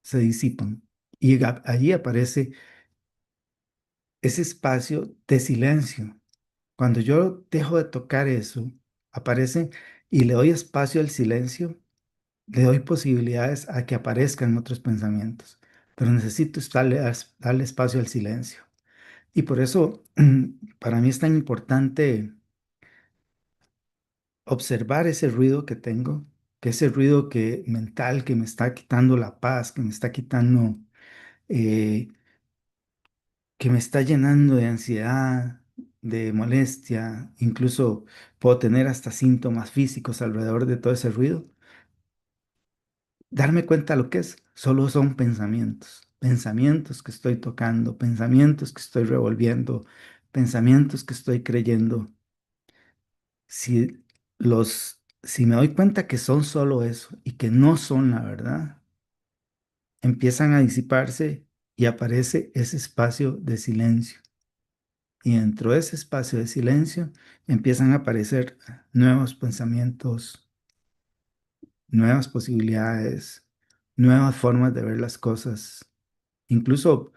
se disipan. Y allí aparece ese espacio de silencio. Cuando yo dejo de tocar eso, aparece y le doy espacio al silencio. Le doy posibilidades a que aparezcan otros pensamientos, pero necesito darle espacio al silencio. Y por eso para mí es tan importante observar ese ruido que tengo, que ese ruido mental que me está quitando la paz, que me está quitando, eh, que me está llenando de ansiedad, de molestia, incluso puedo tener hasta síntomas físicos alrededor de todo ese ruido. Darme cuenta lo que es, solo son pensamientos, pensamientos que estoy tocando, pensamientos que estoy revolviendo, pensamientos que estoy creyendo. Si si me doy cuenta que son solo eso y que no son la verdad, empiezan a disiparse y aparece ese espacio de silencio. Y dentro de ese espacio de silencio empiezan a aparecer nuevos pensamientos, nuevas posibilidades, nuevas formas de ver las cosas, incluso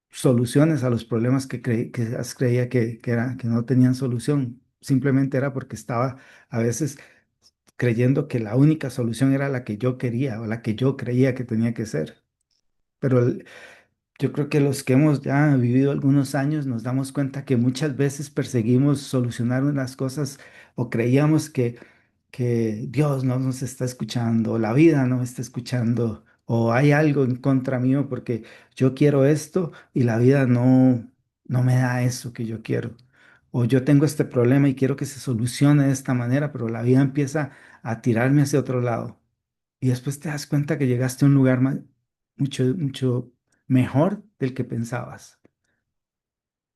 soluciones a los problemas que creía que no tenían solución. Simplemente era porque estaba a veces creyendo que la única solución era la que yo quería o la que yo creía que tenía que ser. Pero yo creo que los que hemos ya vivido algunos años nos damos cuenta que muchas veces perseguimos solucionar unas cosas o creíamos que Dios no nos está escuchando, la vida no me está escuchando, o hay algo en contra mío porque yo quiero esto y la vida no me da eso que yo quiero. O yo tengo este problema y quiero que se solucione de esta manera, pero la vida empieza a tirarme hacia otro lado. Y después te das cuenta que llegaste a un lugar mucho mejor del que pensabas.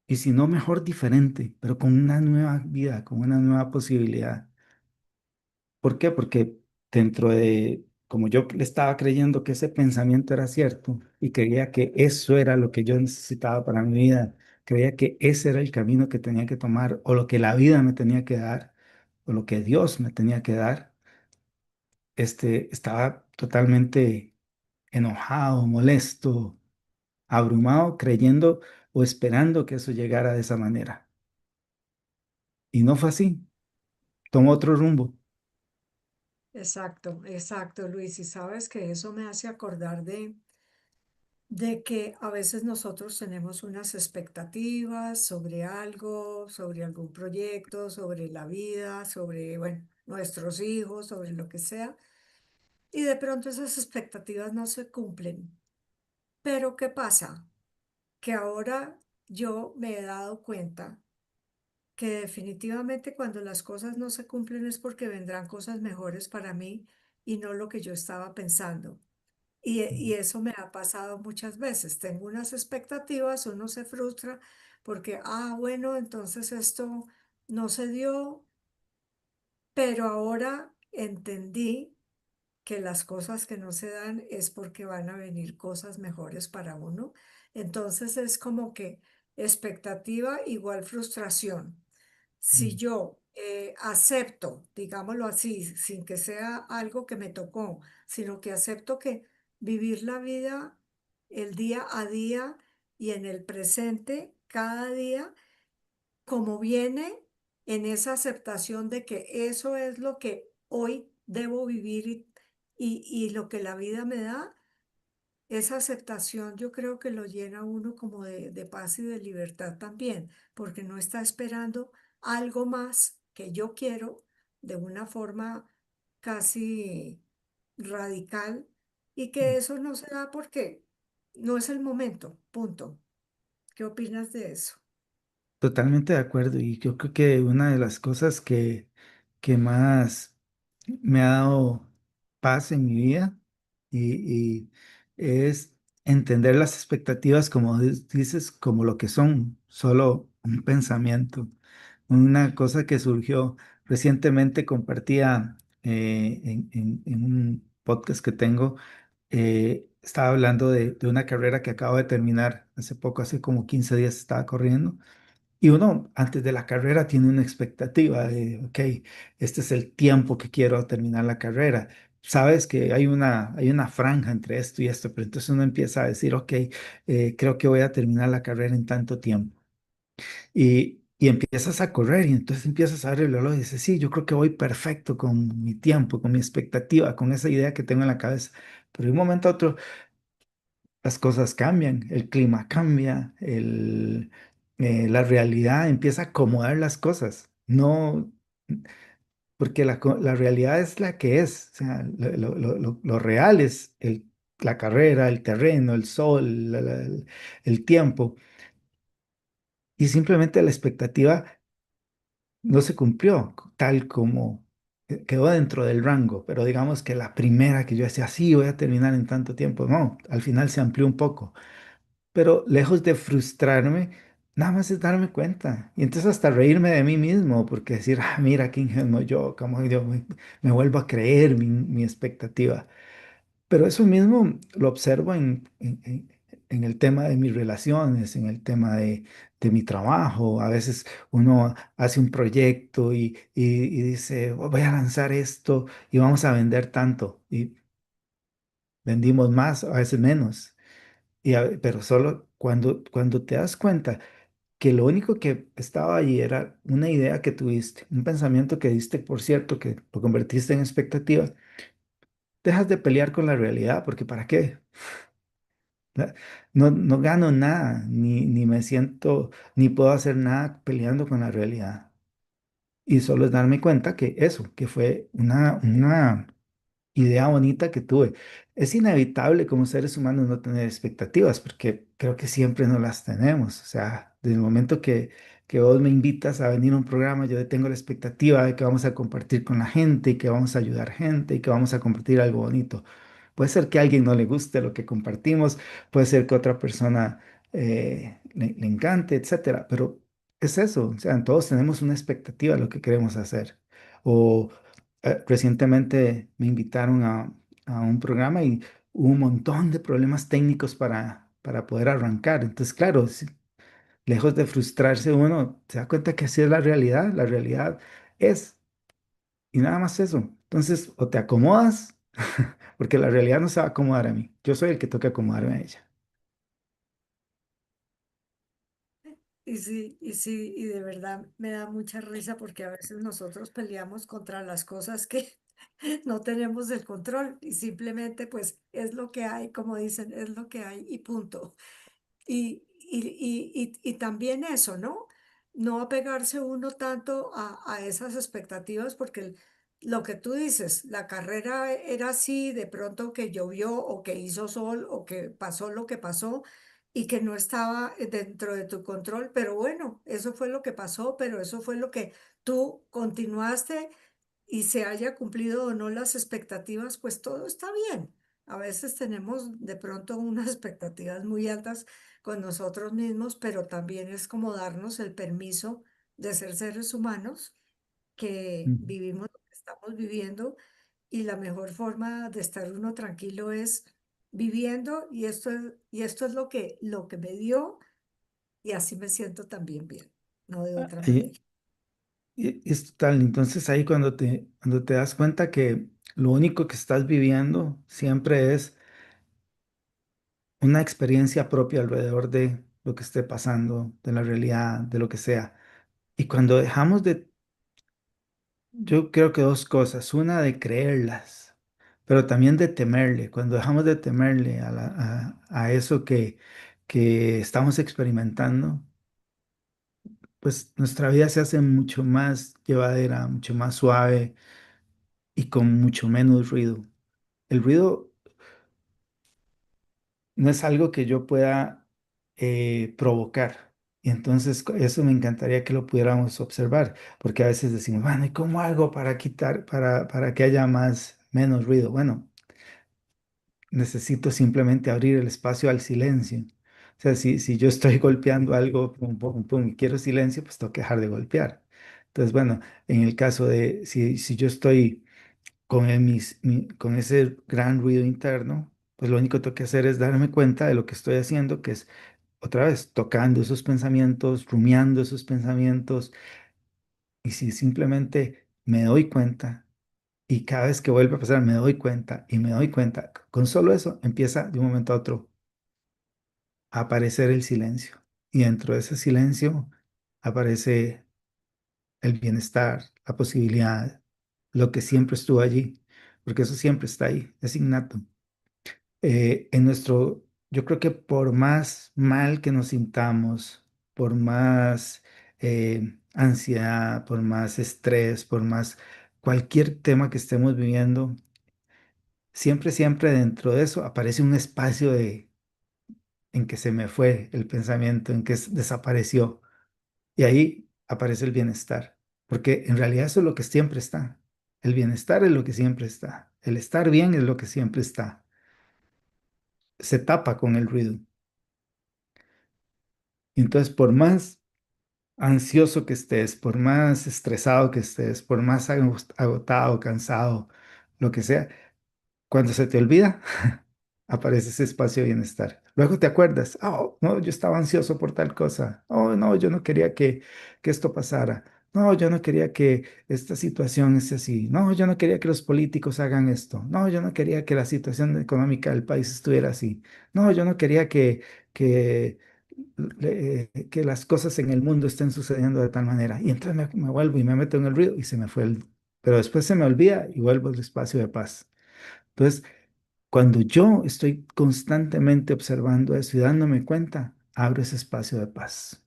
Y si no mejor, diferente, pero con una nueva vida, con una nueva posibilidad. ¿Por qué? Porque dentro de, como yo le estaba creyendo que ese pensamiento era cierto y creía que eso era lo que yo necesitaba para mi vida, creía que ese era el camino que tenía que tomar o lo que la vida me tenía que dar o lo que Dios me tenía que dar, estaba totalmente enojado, molesto, abrumado, creyendo o esperando que eso llegara de esa manera. Y no fue así, tomó otro rumbo. Exacto, exacto, Luis. Y sabes que eso me hace acordar de que a veces nosotros tenemos unas expectativas sobre algo, sobre algún proyecto, sobre la vida, sobre, bueno, nuestros hijos, sobre lo que sea, y de pronto esas expectativas no se cumplen. Pero ¿qué pasa? Que ahora yo me he dado cuenta que definitivamente cuando las cosas no se cumplen es porque vendrán cosas mejores para mí y no lo que yo estaba pensando. Y eso me ha pasado muchas veces. Tengo unas expectativas, uno se frustra porque, bueno, entonces esto no se dio, pero ahora entendí que las cosas que no se dan es porque van a venir cosas mejores para uno. Entonces es como que expectativa igual frustración. Si Mm, yo acepto, digámoslo así, sin que sea algo que me tocó, sino que acepto que vivir la vida el día a día y en el presente, cada día, como viene, en esa aceptación de que eso es lo que hoy debo vivir y lo que la vida me da. Esa aceptación yo creo que lo llena a uno como de paz y de libertad también, porque no está esperando algo más que yo quiero de una forma casi radical y que eso no se da porque no es el momento, punto. ¿Qué opinas de eso? Totalmente de acuerdo. Y yo creo que una de las cosas que más me ha dado paz en mi vida y es entender las expectativas, como dices, como lo que son, solo un pensamiento. Una cosa que surgió recientemente, compartía en un podcast que tengo, estaba hablando de una carrera que acabo de terminar hace poco, hace como 15 días estaba corriendo. Y uno antes de la carrera tiene una expectativa de, ok, este es el tiempo que quiero terminar la carrera. Sabes que hay una franja entre esto y esto, pero entonces uno empieza a decir, ok, creo que voy a terminar la carrera en tanto tiempo. Y empiezas a correr y entonces empiezas a ver el reloj y dices, sí, yo creo que voy perfecto con mi tiempo, con mi expectativa, con esa idea que tengo en la cabeza. Pero de un momento a otro las cosas cambian, el clima cambia, la realidad empieza a acomodar las cosas. No, porque la realidad es la que es. O sea, lo real es la carrera, el terreno, el sol, el tiempo. Y simplemente la expectativa no se cumplió tal como quedó dentro del rango. Pero digamos que la primera que yo decía, sí, voy a terminar en tanto tiempo. No, al final se amplió un poco. Pero lejos de frustrarme, nada más es darme cuenta. Y entonces hasta reírme de mí mismo, porque decir, ah, mira qué ingenuo yo, como yo me vuelvo a creer mi expectativa. Pero eso mismo lo observo en el tema de mis relaciones, en el tema de mi trabajo. A veces uno hace un proyecto y dice, "Oh, voy a lanzar esto y vamos a vender tanto. Y vendimos más, a veces menos. Pero solo cuando te das cuenta que lo único que estaba allí era una idea que tuviste, un pensamiento que diste, por cierto, que lo convertiste en expectativa, dejas de pelear con la realidad, porque ¿para qué? La- No, no gano nada, ni me siento, ni puedo hacer nada peleando con la realidad. Y solo es darme cuenta que eso, que fue una idea bonita que tuve. Es inevitable como seres humanos no tener expectativas, porque creo que siempre no las tenemos. O sea, desde el momento que vos me invitas a venir a un programa, yo tengo la expectativa de que vamos a compartir con la gente y que vamos a ayudar gente y que vamos a compartir algo bonito. Puede ser que a alguien no le guste lo que compartimos, puede ser que a otra persona le encante, etcétera, pero es eso. O sea, todos tenemos una expectativa de lo que queremos hacer. O recientemente me invitaron a un programa y hubo un montón de problemas técnicos para poder arrancar. Entonces, claro, lejos de frustrarse uno, se da cuenta que así es la realidad es, y nada más eso. Entonces, o te acomodas, porque la realidad no se va a acomodar a mí, yo soy el que toca acomodarme a ella. Y sí, y de verdad me da mucha risa porque a veces nosotros peleamos contra las cosas que no tenemos el control y simplemente pues es lo que hay, como dicen, es lo que hay y punto. Y también eso, ¿no? No apegarse uno tanto a esas expectativas porque lo que tú dices, la carrera era así, de pronto que llovió o que hizo sol o que pasó lo que pasó y que no estaba dentro de tu control, pero bueno, eso fue lo que pasó, pero eso fue lo que tú continuaste y se haya cumplido o no las expectativas, pues todo está bien. A veces tenemos de pronto unas expectativas muy altas con nosotros mismos, pero también es como darnos el permiso de ser seres humanos que Ujú. vivimos lo que estamos viviendo y la mejor forma de estar uno tranquilo es viviendo y esto es lo que me dio y así me siento también bien, no de otra Hay, manera. Y es total. Entonces ahí cuando te das cuenta que lo único que estás viviendo siempre es una experiencia propia alrededor de lo que esté pasando, de la realidad, de lo que sea. Y cuando dejamos de, yo creo que dos cosas, una de creerlas, pero también de temerle. Cuando dejamos de temerle a eso que estamos experimentando, pues nuestra vida se hace mucho más llevadera, mucho más suave y con mucho menos ruido. El ruido no es algo que yo pueda provocar. Y entonces eso me encantaría que lo pudiéramos observar, porque a veces decimos, bueno, ¿y cómo hago para quitar, para que haya menos ruido? Bueno, necesito simplemente abrir el espacio al silencio. O sea, si yo estoy golpeando algo, pum, pum, pum, y quiero silencio, pues tengo que dejar de golpear. Entonces, bueno, en el caso de si yo estoy con, con ese gran ruido interno, pues lo único que tengo que hacer es darme cuenta de lo que estoy haciendo, que es otra vez tocando esos pensamientos, rumiando esos pensamientos, y si simplemente me doy cuenta, y cada vez que vuelve a pasar me doy cuenta y me doy cuenta, con solo eso empieza de un momento a otro a aparecer el silencio, y dentro de ese silencio aparece el bienestar, la posibilidad, lo que siempre estuvo allí, porque eso siempre está ahí, es innato. Yo creo que por más mal que nos sintamos, por más ansiedad, por más estrés, por más cualquier tema que estemos viviendo, siempre, siempre dentro de eso aparece un espacio en que se me fue el pensamiento, en que desapareció. Y ahí aparece el bienestar, porque en realidad eso es lo que siempre está. El bienestar es lo que siempre está. El estar bien es lo que siempre está. Se tapa con el ruido. Y entonces, por más ansioso que estés, por más estresado que estés, por más agotado, cansado, lo que sea, cuando se te olvida, aparece ese espacio de bienestar. Luego te acuerdas, oh, no, yo estaba ansioso por tal cosa. Oh, no, yo no quería que esto pasara. No, yo no quería que esta situación esté así. No, yo no quería que los políticos hagan esto. No, yo no quería que la situación económica del país estuviera así. No, yo no quería que, que las cosas en el mundo estén sucediendo de tal manera. Y entonces me vuelvo y me meto en el ruido y se me fue el... Pero después se me olvida y vuelvo al espacio de paz. Entonces, cuando yo estoy constantemente observando eso y dándome cuenta, abro ese espacio de paz.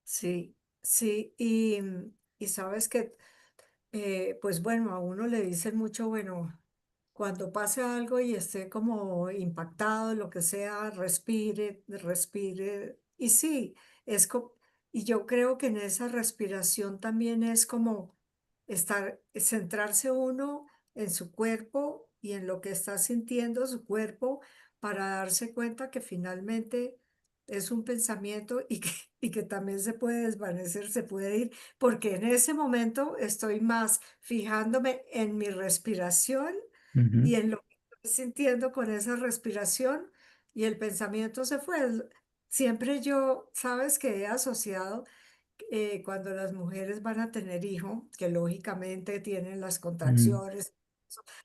Sí, sí, y sabes que, pues bueno, a uno le dicen mucho, bueno, cuando pase algo y esté como impactado, lo que sea, respire, respire. Y sí, es como, y yo creo que en esa respiración también es como estar, centrarse uno en su cuerpo y en lo que está sintiendo su cuerpo para darse cuenta que finalmente es un pensamiento y que también se puede desvanecer, se puede ir, porque en ese momento estoy más fijándome en mi respiración Ujú, y en lo que estoy sintiendo con esa respiración y el pensamiento se fue. Siempre yo, sabes que he asociado cuando las mujeres van a tener hijo, que lógicamente tienen las ujú, contracciones,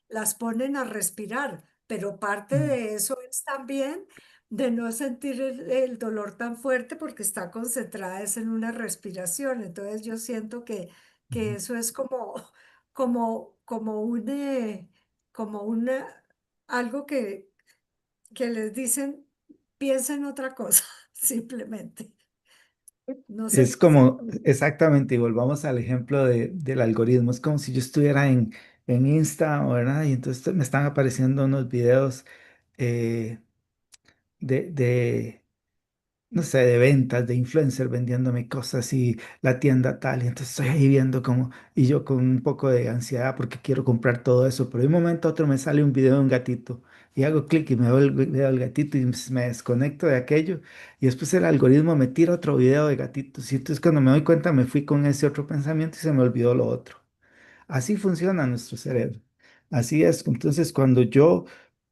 las ponen a respirar, pero parte ujú, de eso es también de no sentir el dolor tan fuerte porque está concentrada es en una respiración. Entonces yo siento que ujú. eso es como, como como una, algo que les dicen, piensa en otra cosa, simplemente. No sé Es qué es. como, exactamente, y volvamos al ejemplo del algoritmo, es como si yo estuviera en Insta, ¿verdad? Y entonces me están apareciendo unos videos eh, de, no sé, de ventas, de influencer vendiéndome cosas y la tienda tal, y entonces estoy ahí viendo como, y yo con un poco de ansiedad porque quiero comprar todo eso, pero de un momento a otro me sale un video de un gatito y hago clic y me veo el video del gatito y me desconecto de aquello y después el algoritmo me tira otro video de gatitos y entonces cuando me doy cuenta me fui con ese otro pensamiento y se me olvidó lo otro. Así funciona nuestro cerebro. Así es. Entonces, cuando yo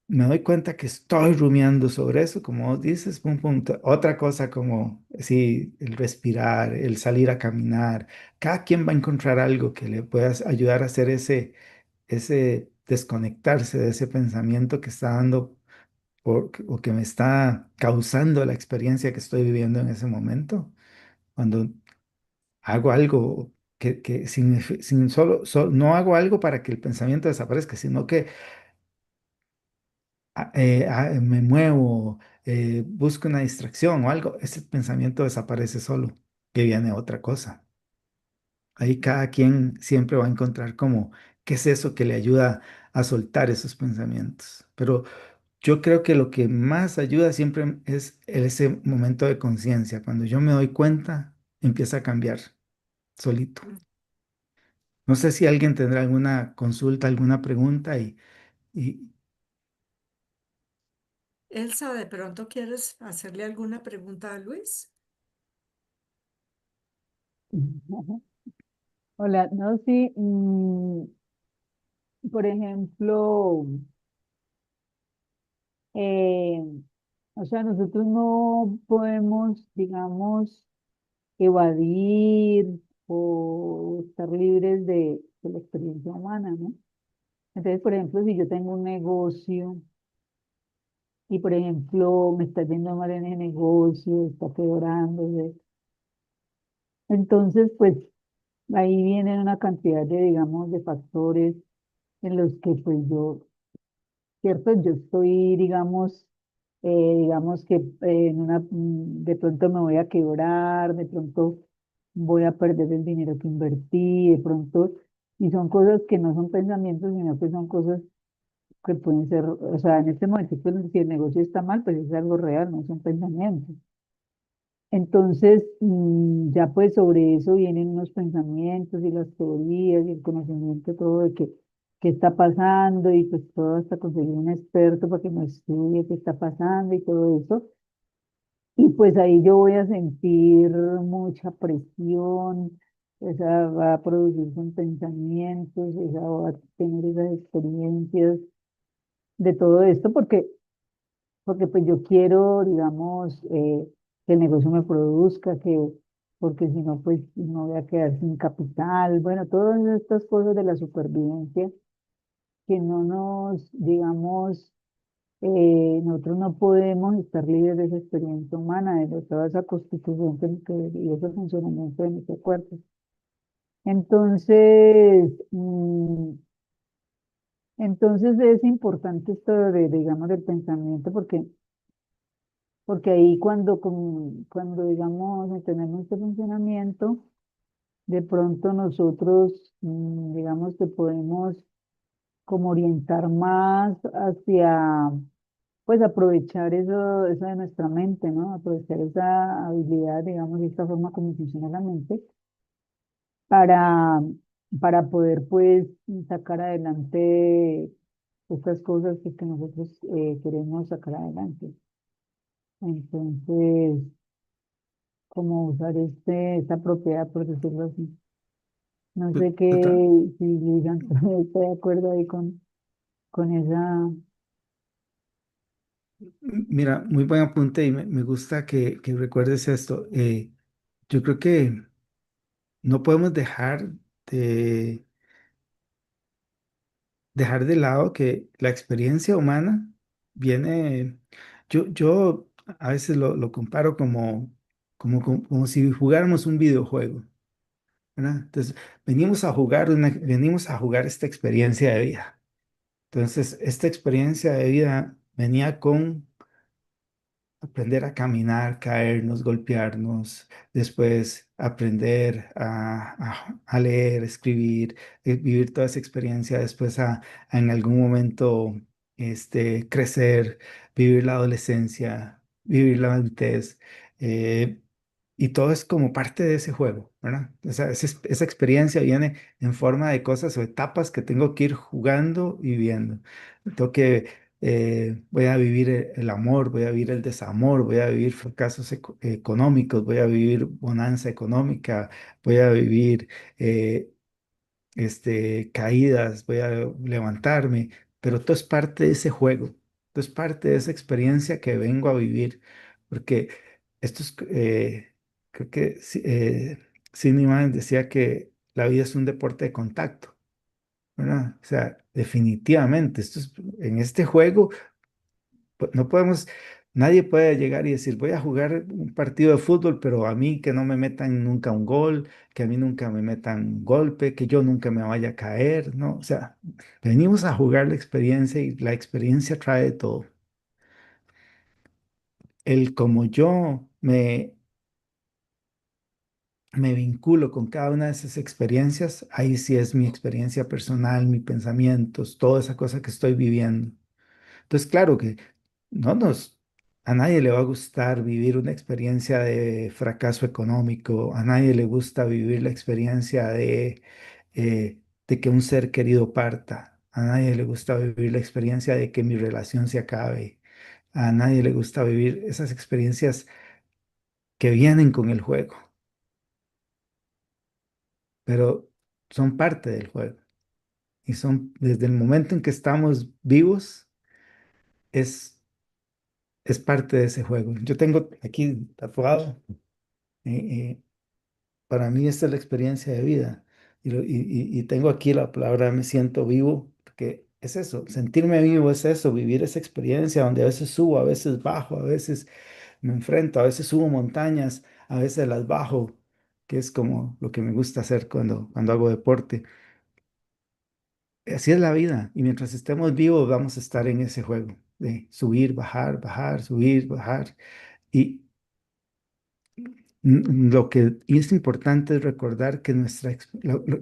me doy cuenta que estoy rumiando sobre eso, como vos dices, pum, pum, otra cosa como, sí, el respirar, el salir a caminar, cada quien va a encontrar algo que le pueda ayudar a hacer ese desconectarse de ese pensamiento que está dando o que me está causando la experiencia que estoy viviendo en ese momento. Cuando hago algo que sin no hago algo para que el pensamiento desaparezca, sino que me muevo, busco una distracción o algo, ese pensamiento desaparece solo, que viene otra cosa. Ahí cada quien siempre va a encontrar como qué es eso que le ayuda a soltar esos pensamientos. Pero yo creo que lo que más ayuda siempre es ese momento de conciencia. Cuando yo me doy cuenta, empieza a cambiar solito. Mm. No sé si alguien tendrá alguna consulta, alguna pregunta y Elsa, ¿de pronto quieres hacerle alguna pregunta a Luis? Hola, no, sí, por ejemplo, eh, o sea, nosotros no podemos, digamos, evadir o estar libres de la experiencia humana, ¿no? Entonces, por ejemplo, si yo tengo un negocio y, por ejemplo, me está yendo mal en el negocio, está quebrando, entonces, pues ahí vienen una cantidad de, digamos, de factores en los que, pues yo, cierto, yo estoy, digamos que de pronto me voy a quebrar, de pronto voy a perder el dinero que invertí, de pronto, y son cosas que no son pensamientos, sino que son cosas que pueden ser, o sea, en este momento, pues, si el negocio está mal, pues es algo real, no son pensamientos. Entonces, ya pues sobre eso vienen unos pensamientos y las teorías y el conocimiento todo de qué está pasando y pues todo hasta conseguir un experto para que nos estudie qué está pasando y todo eso. Y pues ahí yo voy a sentir mucha presión, esa va a producir con pensamientos, esa va a tener esas experiencias de todo esto porque pues yo quiero, digamos, que el negocio me produzca, porque si no, pues no voy a quedar sin capital. Bueno, todas estas cosas de la supervivencia que no nos, digamos, nosotros no podemos estar libres de esa experiencia humana, de toda esa constitución y ese funcionamiento de nuestro cuerpo. Entonces, entonces es importante esto digamos, del pensamiento, porque ahí cuando digamos, tenemos este funcionamiento, de pronto nosotros, digamos que podemos como orientar más hacia, pues aprovechar eso de nuestra mente, ¿no? Aprovechar esa habilidad, digamos, de esta forma como funciona la mente, para, para poder, pues, sacar adelante estas cosas que nosotros queremos sacar adelante. Entonces, como usar esta propiedad, por decirlo así. No sé total. si Lilian está de acuerdo ahí con esa. Mira, muy buen apunte y me gusta que recuerdes esto. Yo creo que no podemos de, dejar de lado que la experiencia humana viene, yo a veces lo comparo como si jugáramos un videojuego, ¿verdad? Entonces, venimos a jugar esta experiencia de vida. Entonces, esta experiencia de vida venía con aprender a caminar, caernos, golpearnos, después aprender a leer, escribir, vivir toda esa experiencia, después en algún momento crecer, vivir la adolescencia, vivir la adultez. eh, y todo es como parte de ese juego, ¿verdad? Esa experiencia viene en forma de cosas o etapas que tengo que ir jugando y viviendo. Tengo que voy a vivir el amor, voy a vivir el desamor, voy a vivir fracasos económicos, voy a vivir bonanza económica, voy a vivir caídas, voy a levantarme, pero todo es parte de ese juego. esto es parte de esa experiencia que vengo a vivir, porque esto es, creo que Sidney Banks decía que la vida es un deporte de contacto, ¿verdad? O sea, definitivamente, en este juego no podemos, nadie puede llegar y decir, voy a jugar un partido de fútbol, pero a mí que no me metan nunca un gol, que a mí nunca me metan un golpe, que yo nunca me vaya a caer, ¿no? O sea, venimos a jugar la experiencia y la experiencia trae todo. El como yo me vinculo con cada una de esas experiencias, ahí sí es mi experiencia personal, mis pensamientos, toda esa cosa que estoy viviendo. Entonces, claro que no nos, a nadie le va a gustar vivir una experiencia de fracaso económico, a nadie le gusta vivir la experiencia de que un ser querido parta, a nadie le gusta vivir la experiencia de que mi relación se acabe, a nadie le gusta vivir esas experiencias que vienen con el juego, pero son parte del juego y son desde el momento en que estamos vivos, es, es parte de ese juego. Yo tengo aquí tatuado. eh, eh, para mí esta es la experiencia de vida. Y tengo aquí la palabra me siento vivo, porque es eso, sentirme vivo es eso, vivir esa experiencia donde a veces subo, a veces bajo, a veces me enfrento, a veces subo montañas, a veces las bajo, que es como lo que me gusta hacer cuando hago deporte. Así es la vida, y mientras estemos vivos vamos a estar en ese juego de subir, bajar, bajar, subir, bajar. Y, lo que es importante es recordar que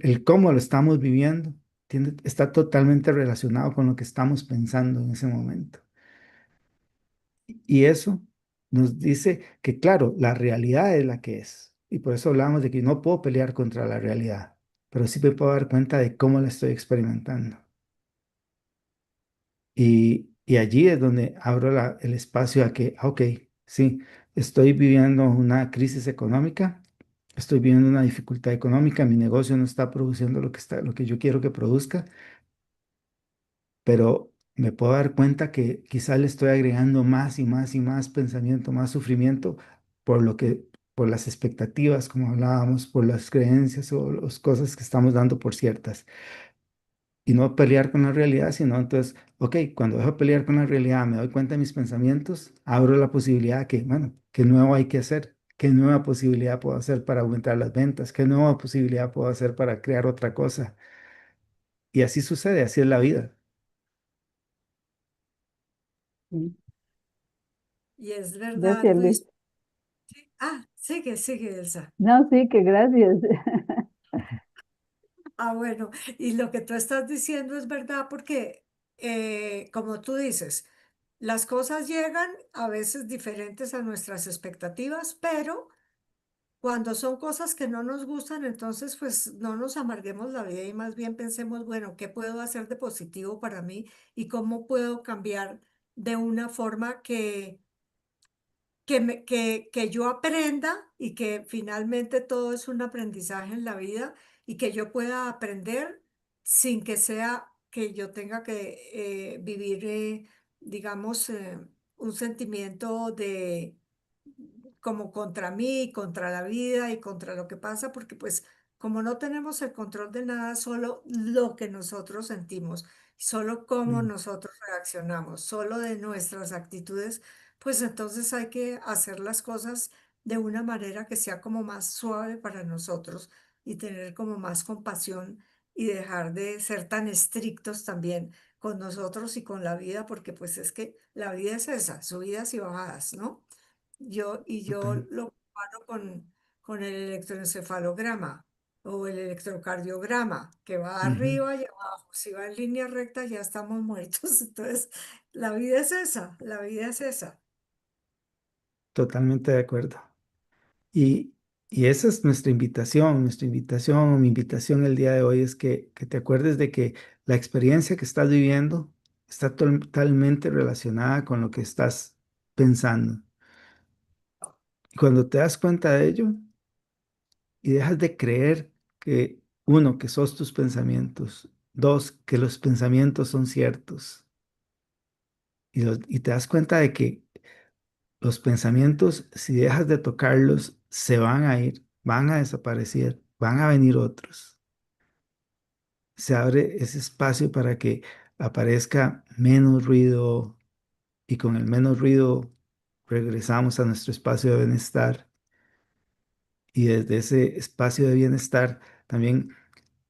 el cómo lo estamos viviendo está totalmente relacionado con lo que estamos pensando en ese momento. Y eso nos dice que, claro, la realidad es la que es. Y por eso hablamos de que no puedo pelear contra la realidad, pero sí me puedo dar cuenta de cómo la estoy experimentando. Y allí es donde abro el espacio a que, ok, sí, estoy viviendo una crisis económica, estoy viviendo una dificultad económica, mi negocio no está produciendo lo que yo quiero que produzca, pero me puedo dar cuenta que quizás le estoy agregando más y más y más pensamiento, más sufrimiento por por las expectativas, como hablábamos, por las creencias o las cosas que estamos dando por ciertas. Y no pelear con la realidad, sino entonces, ok, cuando dejo de pelear con la realidad, me doy cuenta de mis pensamientos, abro la posibilidad que, bueno, ¿qué nuevo hay que hacer? ¿Qué nueva posibilidad puedo hacer para aumentar las ventas? ¿Qué nueva posibilidad puedo hacer para crear otra cosa? Y así sucede, así es la vida. Sí. Y es verdad, Gracias, Luis. Luis. Sigue, sigue, Elsa. No, sí, que gracias. Ah, bueno, y lo que tú estás diciendo es verdad porque, como tú dices, las cosas llegan a veces diferentes a nuestras expectativas, pero cuando son cosas que no nos gustan, entonces pues no nos amarguemos la vida y más bien pensemos, bueno, ¿qué puedo hacer de positivo para mí y cómo puedo cambiar de una forma que yo aprenda y que finalmente todo es un aprendizaje en la vida y que yo pueda aprender sin que sea que yo tenga que vivir, digamos, un sentimiento de como contra mí, contra la vida y contra lo que pasa, porque pues como no tenemos el control de nada, solo lo que nosotros sentimos, solo cómo Mm, nosotros reaccionamos, solo de nuestras actitudes, pues entonces hay que hacer las cosas de una manera que sea como más suave para nosotros y tener como más compasión y dejar de ser tan estrictos también con nosotros y con la vida, porque pues es que la vida es esa, subidas y bajadas, ¿no? Yo total. lo comparo con el electroencefalograma o el electrocardiograma, que va Ujú, arriba y abajo. Si va en línea recta, ya estamos muertos. Entonces, la vida es esa, la vida es esa. totalmente de acuerdo. Y, y esa es nuestra invitación, mi invitación el día de hoy es que te acuerdes de que la experiencia que estás viviendo está totalmente relacionada con lo que estás pensando. Y cuando te das cuenta de ello y dejas de creer que, uno, que sos tus pensamientos, dos, que los pensamientos son ciertos, y te das cuenta de que los pensamientos, si dejas de tocarlos, se van a ir, van a desaparecer, van a venir otros. Se abre ese espacio para que aparezca menos ruido y con el menos ruido regresamos a nuestro espacio de bienestar y desde ese espacio de bienestar también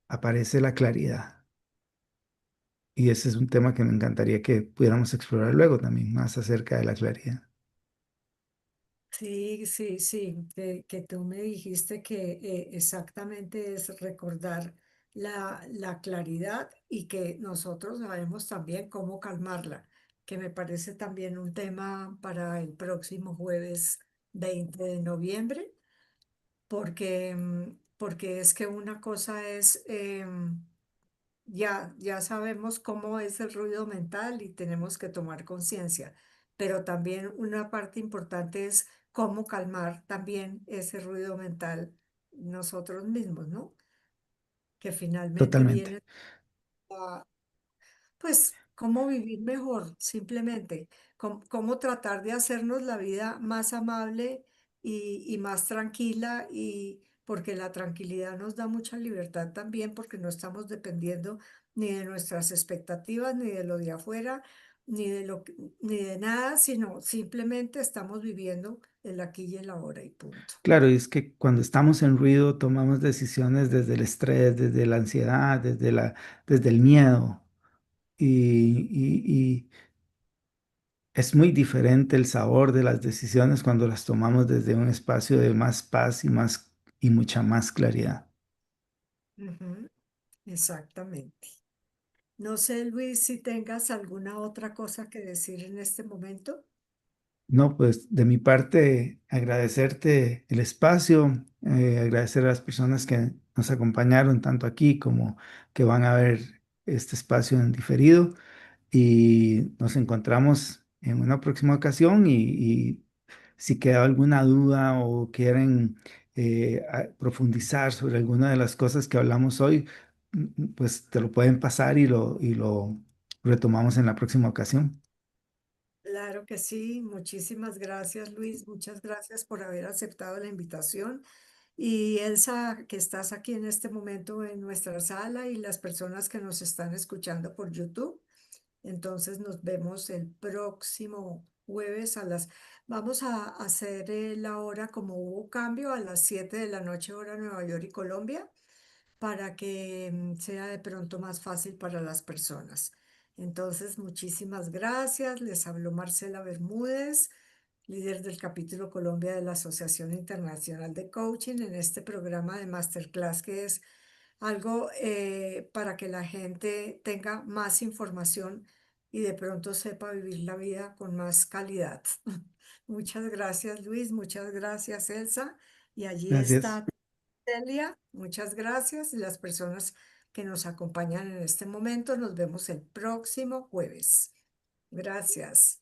aparece la claridad. Y ese es un tema que me encantaría que pudiéramos explorar luego también, más acerca de la claridad. Sí, sí, sí, que tú me dijiste que exactamente es recordar la claridad y que nosotros sabemos también cómo calmarla, que me parece también un tema para el próximo jueves 20 de noviembre, porque, porque es que una cosa es, ya sabemos cómo es el ruido mental y tenemos que tomar conciencia, pero también una parte importante es cómo calmar también ese ruido mental nosotros mismos, ¿no? Que finalmente Totalmente. viene pues, cómo vivir mejor, simplemente, cómo tratar de hacernos la vida más amable y más tranquila, y porque la tranquilidad nos da mucha libertad también, porque no estamos dependiendo ni de nuestras expectativas, ni de lo de afuera, ni de nada, sino simplemente estamos viviendo el aquí y el ahora y punto. Claro, y es que cuando estamos en ruido tomamos decisiones desde el estrés, desde la ansiedad, desde el miedo. Y es muy diferente el sabor de las decisiones cuando las tomamos desde un espacio de más paz y mucha más claridad. Ujú, exactamente. No sé, Luis, si tengas alguna otra cosa que decir en este momento. No, pues de mi parte, agradecerte el espacio, agradecer a las personas que nos acompañaron tanto aquí como que van a ver este espacio en diferido y nos encontramos en una próxima ocasión y si queda alguna duda o quieren profundizar sobre alguna de las cosas que hablamos hoy, pues te lo pueden pasar y lo retomamos en la próxima ocasión. Claro que sí, muchísimas gracias, Luis, muchas gracias por haber aceptado la invitación. Y Elsa, que estás aquí en este momento en nuestra sala, y las personas que nos están escuchando por YouTube. Entonces nos vemos el próximo jueves a las... Vamos a hacer la hora, como hubo cambio, a las 7 de la noche, hora Nueva York y Colombia, para que sea de pronto más fácil para las personas. Entonces, muchísimas gracias. Les habló Marcela Bermúdez, líder del capítulo Colombia de la Asociación Internacional de Coaching, en este programa de Masterclass, que es algo para que la gente tenga más información y de pronto sepa vivir la vida con más calidad. Muchas gracias, Luis. Muchas gracias, Elsa. Y allí Gracias. está Celia, muchas gracias. Y las personas que nos acompañan en este momento, nos vemos el próximo jueves. Gracias.